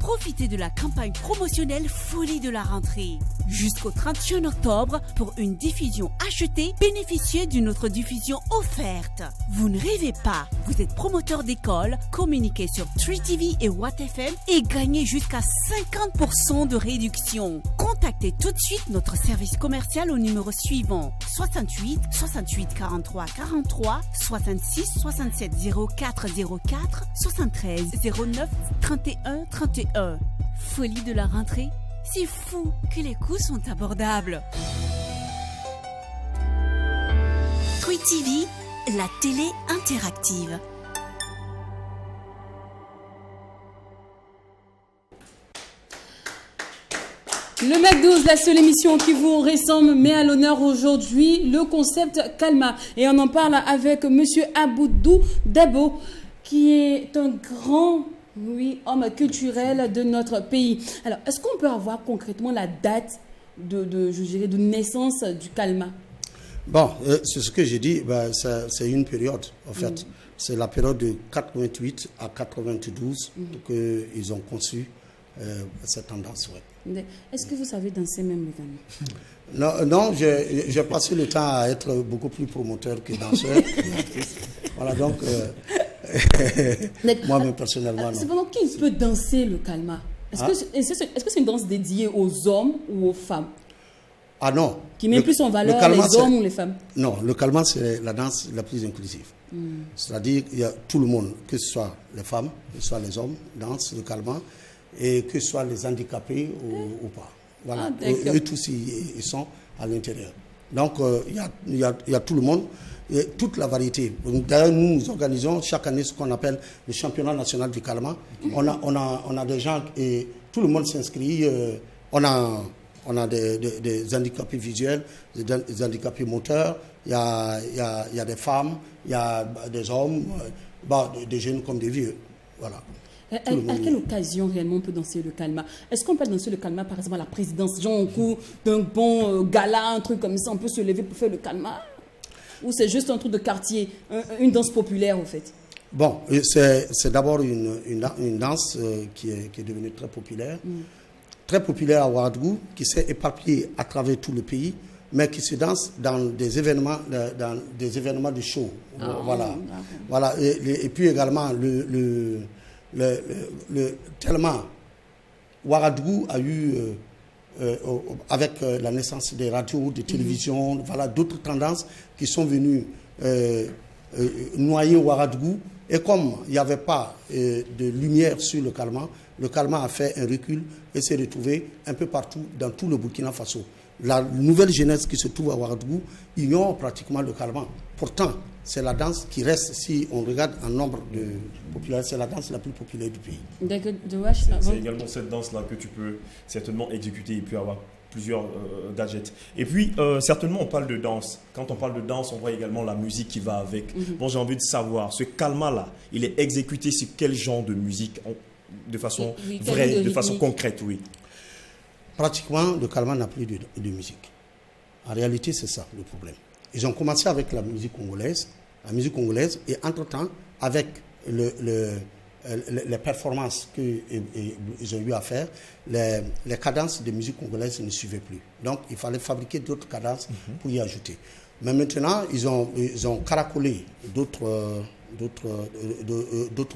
S8: profitez de la campagne promotionnelle Folie de la rentrée. Jusqu'au 31 octobre, pour une diffusion achetée, bénéficiez d'une autre diffusion offerte. Vous ne rêvez pas, vous êtes promoteur d'école, communiquez sur True TV et Watt FM et gagnez jusqu'à 50% de réduction. Contactez tout de suite notre service commercial au numéro suivant 68 68 43 43 66 67 04 04 73 09 31 31. Folie de la rentrée, c'est fou que les coûts sont abordables. True TV, la télé interactive.
S1: Le Mac 12, la seule émission qui vous ressemble, met à l'honneur aujourd'hui le concept Calma. Et on en parle avec Monsieur Aboudou Dabo, qui est un grand homme culturel de notre pays. Alors, est-ce qu'on peut avoir concrètement la date de naissance du Calma?
S6: Bon, c'est ce que j'ai dit, c'est une période, en fait. C'est la période de 88 à 92 qu'ils ont conçu cette tendance. Ouais.
S1: Est-ce que vous savez danser même le Calma?
S6: Non, j'ai passé le temps à être beaucoup plus promoteur que danseur. Voilà, donc, moi-même personnellement, non.
S1: Cependant, qui peut danser le Calma? Est-ce que c'est une danse dédiée aux hommes ou aux femmes?
S6: Ah non.
S1: Qui met plus en valeur les hommes ou les femmes?
S6: Non, le Kalma, c'est la danse la plus inclusive. C'est-à-dire qu'il y a tout le monde, que ce soit les femmes, que ce soit les hommes, dansent le Kalma, et que ce soit les handicapés ou pas. Voilà. Eux tous, ils sont à l'intérieur. Donc, il y a tout le monde, et toute la variété. D'ailleurs, nous organisons chaque année ce qu'on appelle le championnat national du Kalma. On a des gens, et tout le monde s'inscrit. On a des handicapés visuels, des handicapés moteurs, il y a des femmes, il y a des hommes, des jeunes comme des vieux. Voilà.
S1: À quelle occasion réellement on peut danser le Kalma? Est-ce qu'on peut danser le Kalma par exemple à la présidence, genre au cours d'un bon gala, un truc comme ça, on peut se lever pour faire le Kalma? Ou c'est juste un truc de quartier, une danse populaire en fait?
S6: Bon, c'est d'abord une danse qui est devenue très populaire. Très populaire à Ouagadougou, qui s'est éparpillée à travers tout le pays, mais qui se danse dans des événements de show. Voilà. Et puis également, tellement Ouagadougou a eu, avec la naissance des radios, des télévisions, d'autres tendances qui sont venues noyer Ouagadougou. Et comme il n'y avait pas de lumière sur le Kalma a fait un recul et s'est retrouvé un peu partout dans tout le Burkina Faso. La nouvelle jeunesse qui se trouve à Ouagadougou ignore pratiquement le Kalma. Pourtant, c'est la danse qui reste, si on regarde en nombre de populaires, c'est la danse la plus populaire du pays.
S3: C'est également cette danse-là que tu peux certainement exécuter et puis avoir plusieurs gadgets. Et puis, certainement, on parle de danse. Quand on parle de danse, on voit également la musique qui va avec. Bon, j'ai envie de savoir, ce Kalma-là, il est exécuté sur quel genre de musique, de façon vraie, de façon concrète, oui.
S6: Pratiquement, le Kalma n'a plus de musique. En réalité, c'est ça le problème. Ils ont commencé avec la musique congolaise, et entre-temps, avec les performances qu'ils ont eu à faire, les cadences de musique congolaise ne suivaient plus. Donc, il fallait fabriquer d'autres cadences pour y ajouter. Mais maintenant, ils ont caracolé d'autres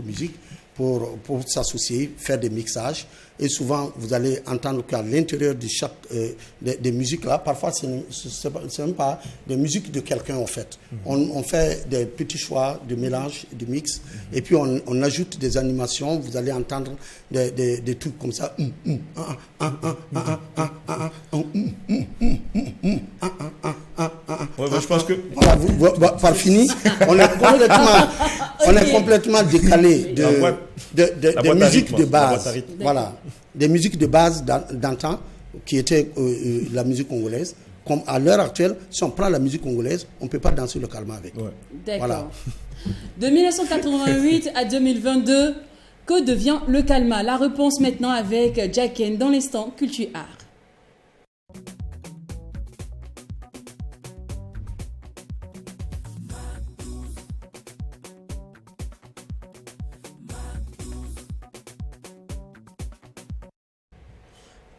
S6: musiques pour s'associer, faire des mixages. Et souvent, vous allez entendre qu'à l'intérieur de chaque des musiques là, parfois ce n'est même pas des musiques de quelqu'un en fait. On fait des petits choix de mélange, de mix, et puis on ajoute des animations. Vous allez entendre des trucs comme ça.
S3: Je pense que
S6: par fini, on est complètement décalé des musiques de base. Voilà, des musiques de base d'antan qui étaient la musique congolaise. Comme à l'heure actuelle, si on prend la musique congolaise, on ne peut pas danser le Kalma avec.
S1: Ouais. D'accord. Voilà. De 1988 à 2022, que devient le Kalma? La réponse maintenant avec Jacken dans l'instant Culture Art.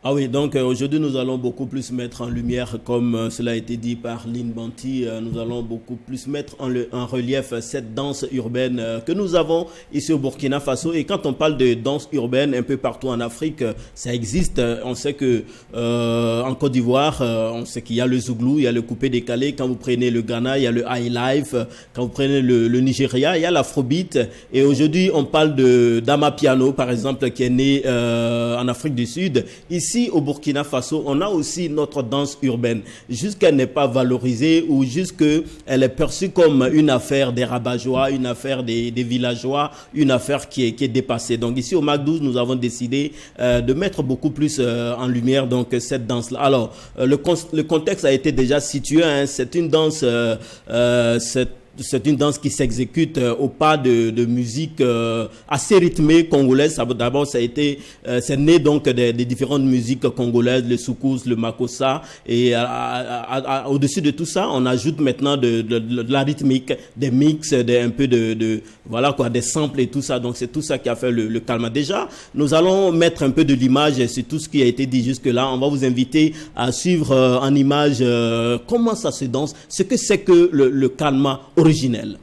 S2: Ah oui, donc aujourd'hui nous allons beaucoup plus mettre en lumière, comme cela a été dit par Lynn Banti, nous allons beaucoup plus mettre en relief cette danse urbaine que nous avons ici au Burkina Faso. Et quand on parle de danse urbaine un peu partout en Afrique, ça existe. On sait que en Côte d'Ivoire, on sait qu'il y a le Zouglou, il y a le coupé décalé. Quand vous prenez le Ghana, il y a le High Life. Quand vous prenez le Nigeria, il y a l'Afrobeat. Et aujourd'hui, on parle d'Amapiano, par exemple, qui est né en Afrique du Sud. Ici, au Burkina Faso, on a aussi notre danse urbaine. Juste qu'elle n'est pas valorisée ou juste qu'elle est perçue comme une affaire des rabat-joie, une affaire des villageois, une affaire qui est dépassée. Donc ici au MAC 12, nous avons décidé de mettre beaucoup plus en lumière donc cette danse-là. Alors, le contexte a été déjà situé. Hein, c'est une danse, c'est une danse qui s'exécute au pas de musique assez rythmée congolaise. D'abord, c'est né donc des différentes musiques congolaises, le soukous, le makossa, et au-dessus de tout ça, on ajoute maintenant de la rythmique, des mix, un peu voilà quoi, des samples et tout ça. Donc c'est tout ça qui a fait le Kalma. Déjà, nous allons mettre un peu de l'image sur tout ce qui a été dit jusque-là. On va vous inviter à suivre en image comment ça se danse, ce que c'est que le Kalma originel.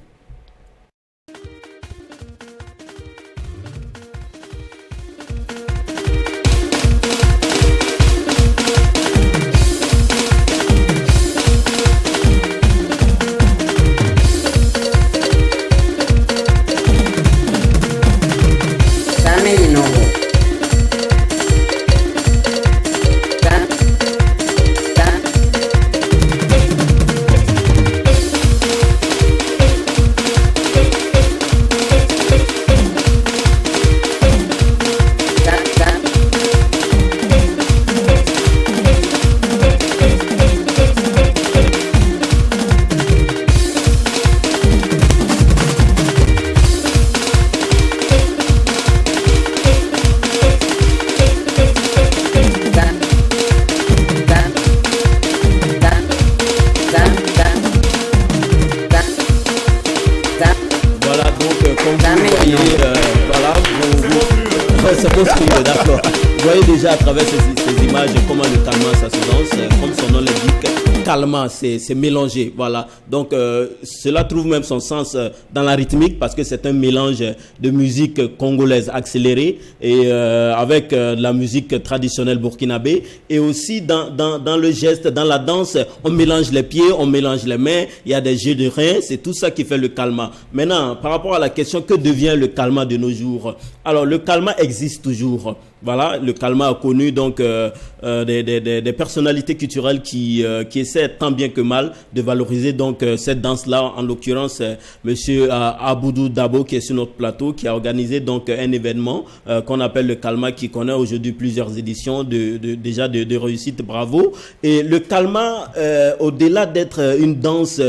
S2: déjà à travers ces images comment le kalma ça se danse, comme son nom l'indique. Kalma, c'est mélangé, voilà. Donc cela trouve même son sens dans la rythmique parce que c'est un mélange de musique congolaise accélérée et avec la musique traditionnelle burkinabé, et aussi dans le geste, dans la danse, on mélange les pieds, on mélange les mains, il y a des jeux de reins, c'est tout ça qui fait le kalma. Maintenant, par rapport à la question, que devient le kalma de nos jours? Alors le kalma existe toujours. Voilà, le kalma a connu donc des personnalités culturelles qui essaient tant bien que mal de valoriser donc cette danse-là. En l'occurrence, Monsieur Aboudou Dabo qui est sur notre plateau, qui a organisé donc un événement qu'on appelle le kalma, qui connaît aujourd'hui plusieurs éditions déjà de réussite. Bravo. Et le kalma, au-delà d'être une danse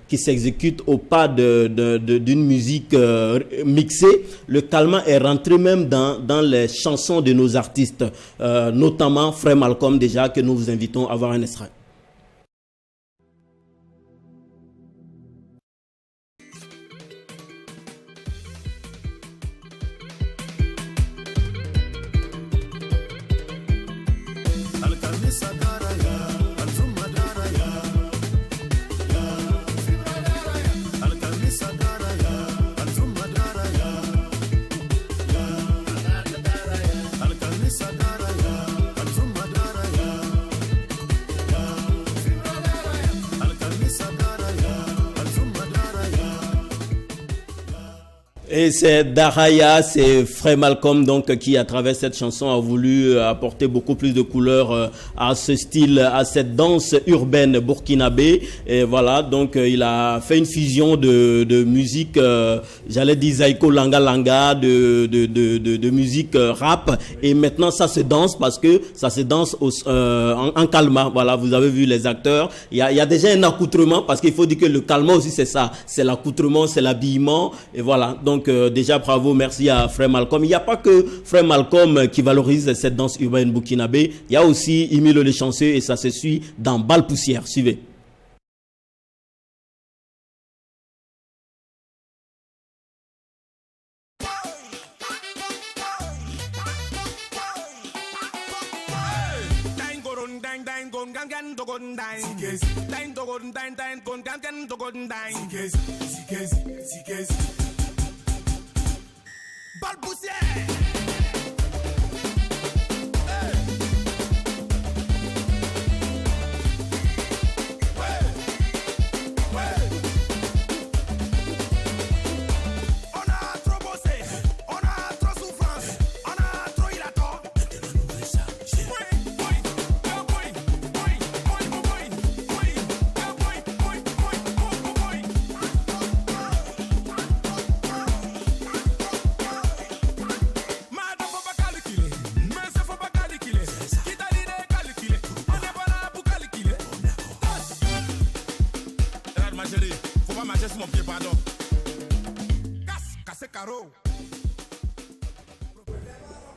S2: qui s'exécute au pas d'une musique mixée, le kalma est rentré même dans les chansons de nos artistes, notamment Frère Malcolm déjà, que nous vous invitons à voir un extrait. Et c'est Daraya, c'est Frère Malcolm donc qui à travers cette chanson a voulu apporter beaucoup plus de couleurs à ce style, à cette danse urbaine burkinabé. Et voilà, donc il a fait une fusion de musique, j'allais dire Zaiko Langa Langa, de musique rap. Et maintenant ça se danse parce que ça se danse en kalma. Voilà, vous avez vu les acteurs. Il y a déjà un accoutrement parce qu'il faut dire que le kalma aussi c'est ça, c'est l'accoutrement, c'est l'habillement. Et voilà, donc déjà bravo, merci à Frère Malcolm. Il n'y a pas que Frère Malcolm qui valorise cette danse urbaine burkinabé, il y a aussi Emile Le Chanceux et ça se suit dans Balle Poussière. Suivez.
S5: Balle poussière.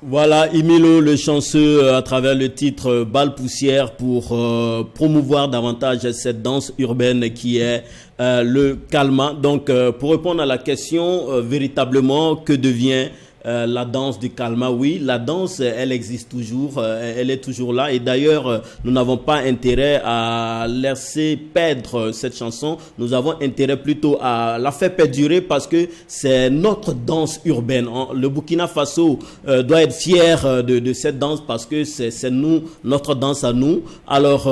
S2: Voilà, Emile Le Chanceux à travers le titre Balle Poussière pour promouvoir davantage cette danse urbaine qui est le kalma. Donc pour répondre à la question, véritablement, que devient la danse du kalma? Oui, la danse, elle existe toujours, elle est toujours là. Et d'ailleurs, nous n'avons pas intérêt à laisser perdre cette chanson. Nous avons intérêt plutôt à la faire perdurer parce que c'est notre danse urbaine. Le Burkina Faso doit être fier de cette danse parce que c'est nous, notre danse à nous. Alors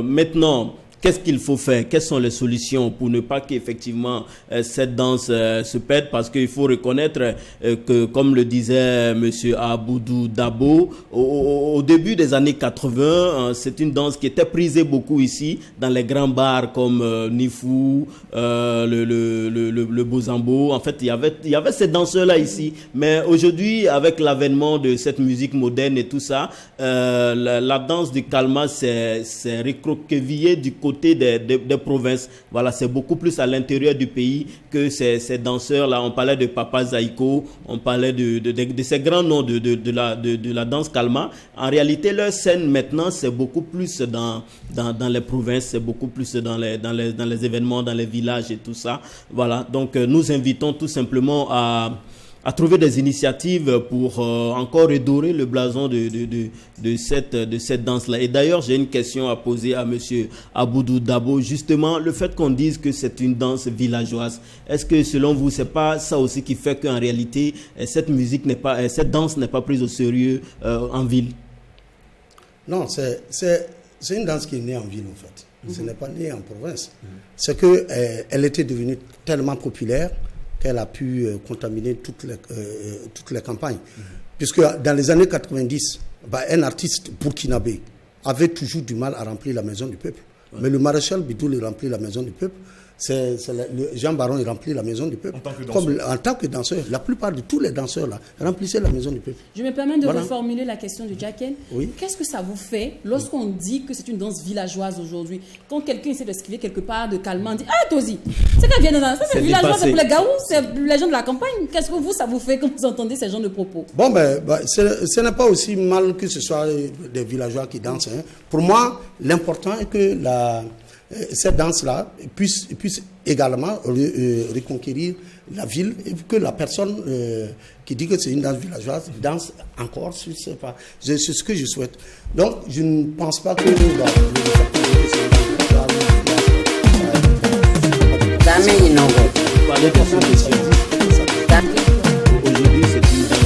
S2: maintenant, qu'est-ce qu'il faut faire? Quelles sont les solutions pour ne pas qu'effectivement cette danse se perde? Parce qu'il faut reconnaître que, comme le disait Monsieur Aboudou Dabo, au début des années 80, c'est une danse qui était prisée beaucoup ici, dans les grands bars comme Nifou, le Bozambo. En fait, il y avait ces danseurs-là ici. Mais aujourd'hui, avec l'avènement de cette musique moderne et tout ça, la danse du kalma s'est recroquevillée du côté des provinces. Voilà, c'est beaucoup plus à l'intérieur du pays que ces danseurs-là. On parlait de Papa Zaiko, on parlait de ces grands noms de la danse kalma. En réalité, leur scène maintenant, c'est beaucoup plus dans les provinces, c'est beaucoup plus dans les événements, dans les villages et tout ça. Voilà, donc nous invitons tout simplement trouvé des initiatives pour encore redorer le blason de cette danse-là. Et d'ailleurs, j'ai une question à poser à monsieur Aboudou Dabo. Justement, le fait qu'on dise que c'est une danse villageoise, est-ce que selon vous, c'est pas ça aussi qui fait qu'en réalité, cette danse n'est pas prise au sérieux en ville?
S6: Non, c'est une danse qui est née en ville, en fait. Ce n'est pas né en province. C'est qu'elle était devenue tellement populaire qu'elle a pu contaminer toutes les campagnes. Puisque dans les années 90, un artiste burkinabé avait toujours du mal à remplir la maison du peuple. Mais le maréchal Bidoul remplit la maison du peuple. Jean Baron remplit la maison du peuple. En tant que danseur. La plupart de tous les danseurs là remplissaient la maison du peuple.
S1: Je me permets de reformuler la question de Jacken.
S6: Oui.
S1: Qu'est-ce que ça vous fait lorsqu'on dit que c'est une danse villageoise aujourd'hui? Quand quelqu'un essaie de scriver quelque part de calmant, on dit ah toi aussi, c'est qu'elle vient de danser, c'est villageois, c'est pour les gaous, c'est les gens de la campagne. Qu'est-ce que ça vous fait quand vous entendez ces genres de propos?
S6: Bon ce n'est pas aussi mal que ce soit des villageois qui dansent. Hein. Pour moi, l'important est que cette danse-là puisse également reconquérir la ville et que la personne qui dit que c'est une danse villageoise danse encore, je ne sais pas. C'est ce que je souhaite. Donc, je ne pense pas que... Aujourd'hui, c'est une danse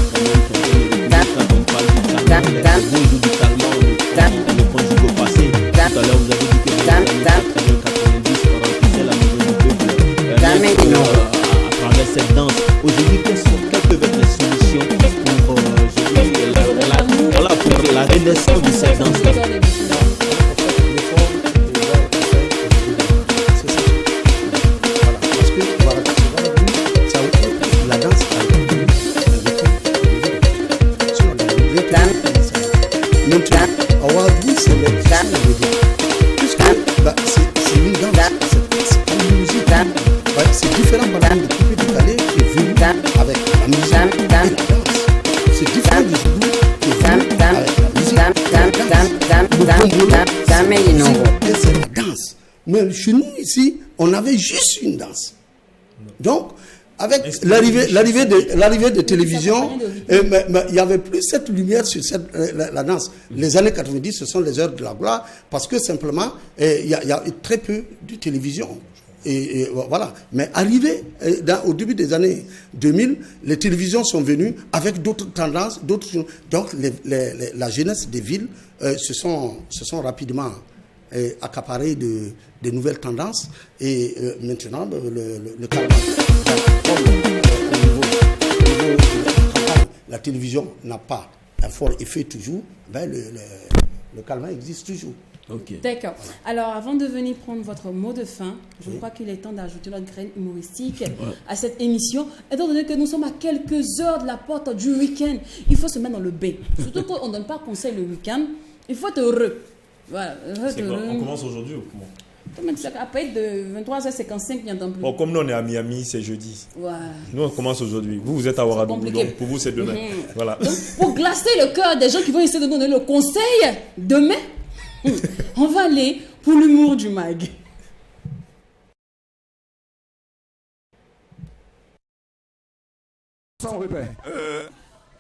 S6: tout à l'heure, vous avez dit que les années 90 remplissaient la maison du peuple à travers cette danse. Aujourd'hui, quelles peuvent être les solutions pour la renaissance de cette danse-là? Parce que la danse c'est une danse, c'est pas une musique. C'est différent par exemple du coupé décalé qui est venu avec la musique et la danse. C'est différent du zoubou qui est venu avec la musique et la danse. C'est la danse. Mais chez nous ici, on avait juste une danse. Donc, avec l'arrivée de télévision, il n'y avait plus cette lumière sur la danse. Les années 90, ce sont les heures de la gloire, parce que simplement, il y a très peu de télévision. Et voilà. Mais arrivé au début des années 2000, les télévisions sont venues avec d'autres tendances, donc la jeunesse des villes se sont rapidement accaparées de nouvelles tendances. Et maintenant, le calme. Au niveau de la campagne, la télévision n'a pas un fort effet toujours, le calme existe toujours.
S2: Okay.
S1: D'accord. Alors, avant de venir prendre votre mot de fin, je crois qu'il est temps d'ajouter notre graine humoristique à cette émission. Étant donné que nous sommes à quelques heures de la porte du week-end, il faut se mettre dans le bain. Surtout qu'on ne donne pas conseil le week-end, il faut être heureux. Voilà.
S3: On commence aujourd'hui ou comment?
S1: Après de 23h55, il n'y entend plus.
S3: Bon, comme nous on est à Miami, c'est jeudi.
S1: Voilà.
S3: Nous on commence aujourd'hui. Vous êtes à Ouagadougou, donc pour vous c'est demain. Voilà.
S1: Donc, pour glacer le cœur des gens qui vont essayer de nous donner le conseil demain, on va aller pour l'humour du mag.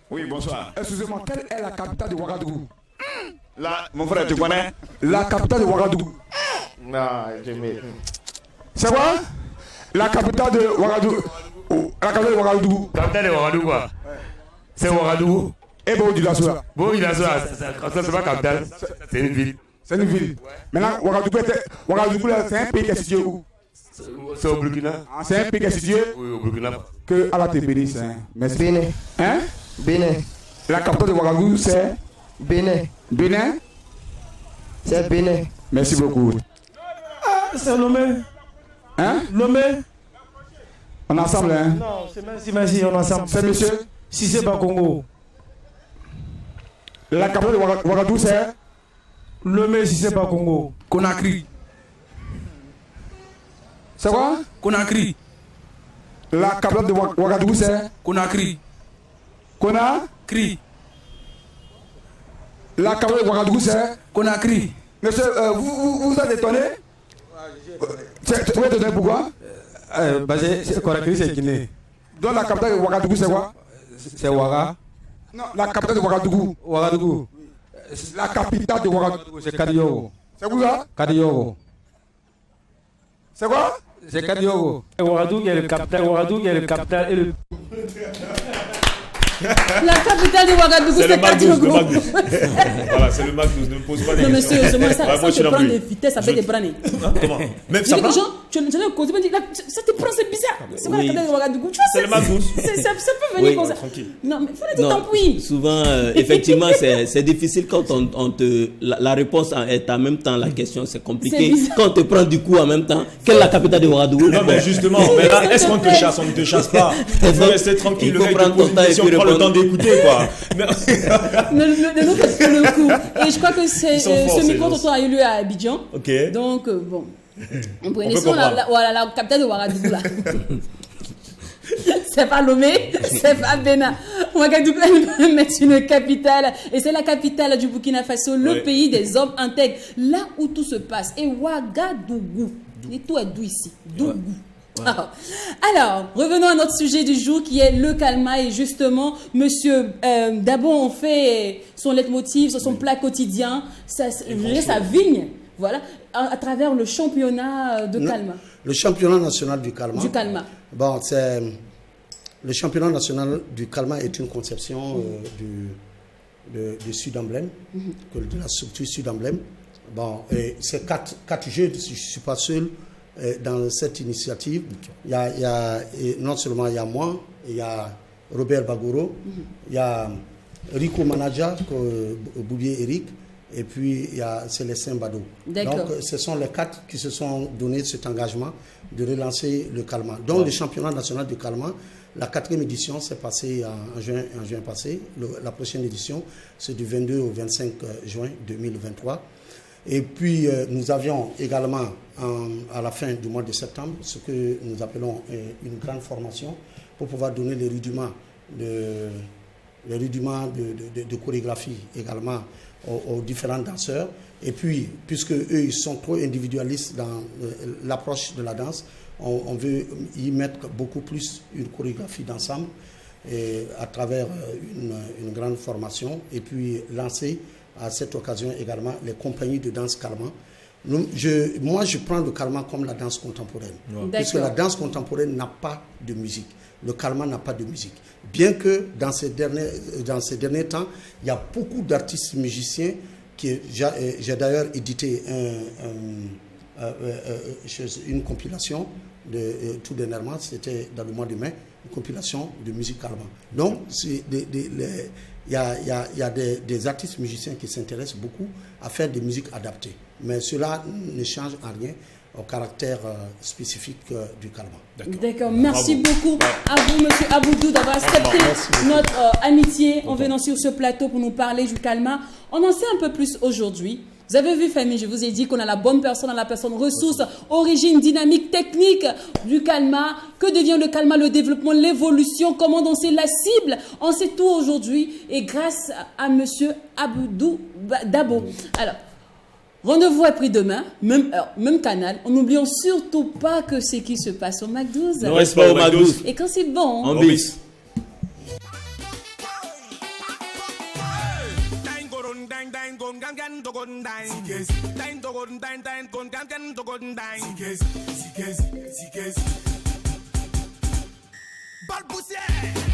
S9: Oui, bonsoir. Excusez-moi, quelle est la capitale de Ouagadougou? Mon frère, tu connais? La capitale de Ouagadougou.
S10: Non, j'aimais.
S9: C'est quoi? La capitale de Ouagadougou. La capitale de Ouagadougou.
S10: Capitale de Ouagadougou, quoi? C'est Ouagadougou.
S9: Et Bobo-Dioulasso.
S10: Bobo-Dioulasso, c'est pas capitale, c'est une ville.
S9: C'est une ville. Maintenant, Ouagadougou, c'est un pays qui est situé où?
S10: C'est au Burkina.
S9: C'est un pays qui est situé?
S10: Oui, au Burkina.
S9: Que Allah te bénisse. Merci.
S10: Bénin.
S9: Hein?
S10: Bénin.
S9: La capitale de Ouagadougou, c'est?
S10: Bénin.
S9: Bénin?
S10: C'est Bénin.
S9: Merci beaucoup.
S10: Ah, c'est Lomé.
S9: Hein?
S10: Lomé.
S9: On est ensemble, hein?
S10: Non, c'est merci, on est ensemble.
S9: C'est monsieur?
S10: Si c'est pas Congo.
S9: La capitale de Ouagadougou, c'est?
S10: Lomé, si c'est pas Congo.
S9: Conakry. C'est quoi?
S10: Conakry.
S9: La capitale de Ouagadougou, c'est?
S10: Conakry.
S9: Conakry. La capitale de Ouagadougou, c'est?
S10: Conakry.
S9: Monsieur, vous êtes étonné? Vous êtes étonné pourquoi?
S10: Conakry, c'est Guinée.
S9: Donc la capitale de Ouagadougou, c'est quoi? C'est Ouaga. Non, la capitale de Ouagadougou. Ouagadougou. La capitale de Ouagadougou, c'est Kadiogo. C'est où ça? Kadiogo. C'est quoi? C'est Kadiogo.
S10: Ouagadougou est le capital et le...
S1: La capitale de Ouagadougou, c'est Kadiogo.
S3: Voilà, c'est le Mac 12. Ne me pose pas des
S1: questions. Non, monsieur, ça te prend des vitesses avec des branés.
S3: Comment? Même ça prend?
S1: Tu as causé, ça te prend, c'est bizarre. C'est quoi la capitale de Ouagadougou?
S3: C'est le Mac 12.
S1: Ça peut venir comme ça.
S3: Tranquille.
S1: Non, mais il fallait dire tant pis.
S2: Souvent, effectivement, c'est difficile quand on te. La réponse est en même temps la question, c'est compliqué. Quand on te prend du coup en même temps, quelle est la capitale de Ouagadougou?
S3: Non, mais justement, mais là, est-ce qu'on te chasse? On ne te chasse pas. Il faut rester tranquille. Le gars, il te pose une question, prends le temps d'écouter, quoi.
S1: Ne nous faites pas le coup. Et je crois que ce micro-trottoir a eu lieu à Abidjan.
S3: Ok.
S1: Donc, bon. On prenait la capitale de Ouagadougou, là. C'est pas Lomé, c'est pas Bénin. Ouagadougou va mettre une capitale. Et c'est la capitale du Burkina Faso, le pays des hommes intègres. Là où tout se passe. Et Ouagadougou. Et tout est doux ici. Dougou. Ouais. Alors, revenons à notre sujet du jour qui est le calma. Et justement, monsieur Dabo, on fait son leitmotiv, son plat quotidien, sa vigne, voilà, à travers le championnat de calma.
S6: Le championnat national du calma.
S1: Du calma.
S6: Bon, le championnat national du calma est une conception du Sud Emblème, de la structure Sud Emblème. Bon, c'est quatre jeux, je ne suis pas seul dans cette initiative. Il y a non seulement il y a moi, il y a Robert Bagoro, il y a Rico Manaja, Boubier Eric, et puis il y a Célestin Bado. Donc ce sont les quatre qui se sont donné cet engagement de relancer le calma. Donc le championnat national du calma, la 4e édition s'est passée en juin passé. La prochaine édition, c'est du 22 au 25 juin 2023. Et puis, nous avions également, à la fin du mois de septembre, ce que nous appelons une grande formation pour pouvoir donner les rudiments de chorégraphie également aux différents danseurs. Et puis, puisque eux, ils sont trop individualistes dans l'approche de la danse, on veut y mettre beaucoup plus une chorégraphie d'ensemble à travers une grande formation et puis lancer à cette occasion également les compagnies de danse calma. Moi, je prends le calma comme la danse contemporaine. Puisque la danse contemporaine n'a pas de musique. Le calma n'a pas de musique. Bien que dans ces derniers temps, il y a beaucoup d'artistes musiciens j'ai d'ailleurs édité une compilation tout dernièrement, c'était dans le mois de mai, une compilation de musique calma. Donc, il y a des artistes musiciens qui s'intéressent beaucoup à faire des musiques adaptées. Mais cela ne change en rien au caractère spécifique du calma.
S1: D'accord. Merci beaucoup à vous, monsieur Aboudou, d'avoir accepté notre amitié en venant sur ce plateau pour nous parler du calma. On en sait un peu plus aujourd'hui. Vous avez vu, famille, je vous ai dit qu'on a la bonne personne, la personne ressource, origine, dynamique, technique du calma. Que devient le calma, le développement, l'évolution, comment danser la cible. On sait tout aujourd'hui et grâce à monsieur Aboudou Dabo. Alors, rendez-vous est pris demain, même heure, même canal. En n'oubliant surtout pas que c'est qui se passe au Mac 12.
S2: Ne reste pas au Mac 12.
S1: Et quand c'est bon,
S2: on bis.
S5: Balbousière.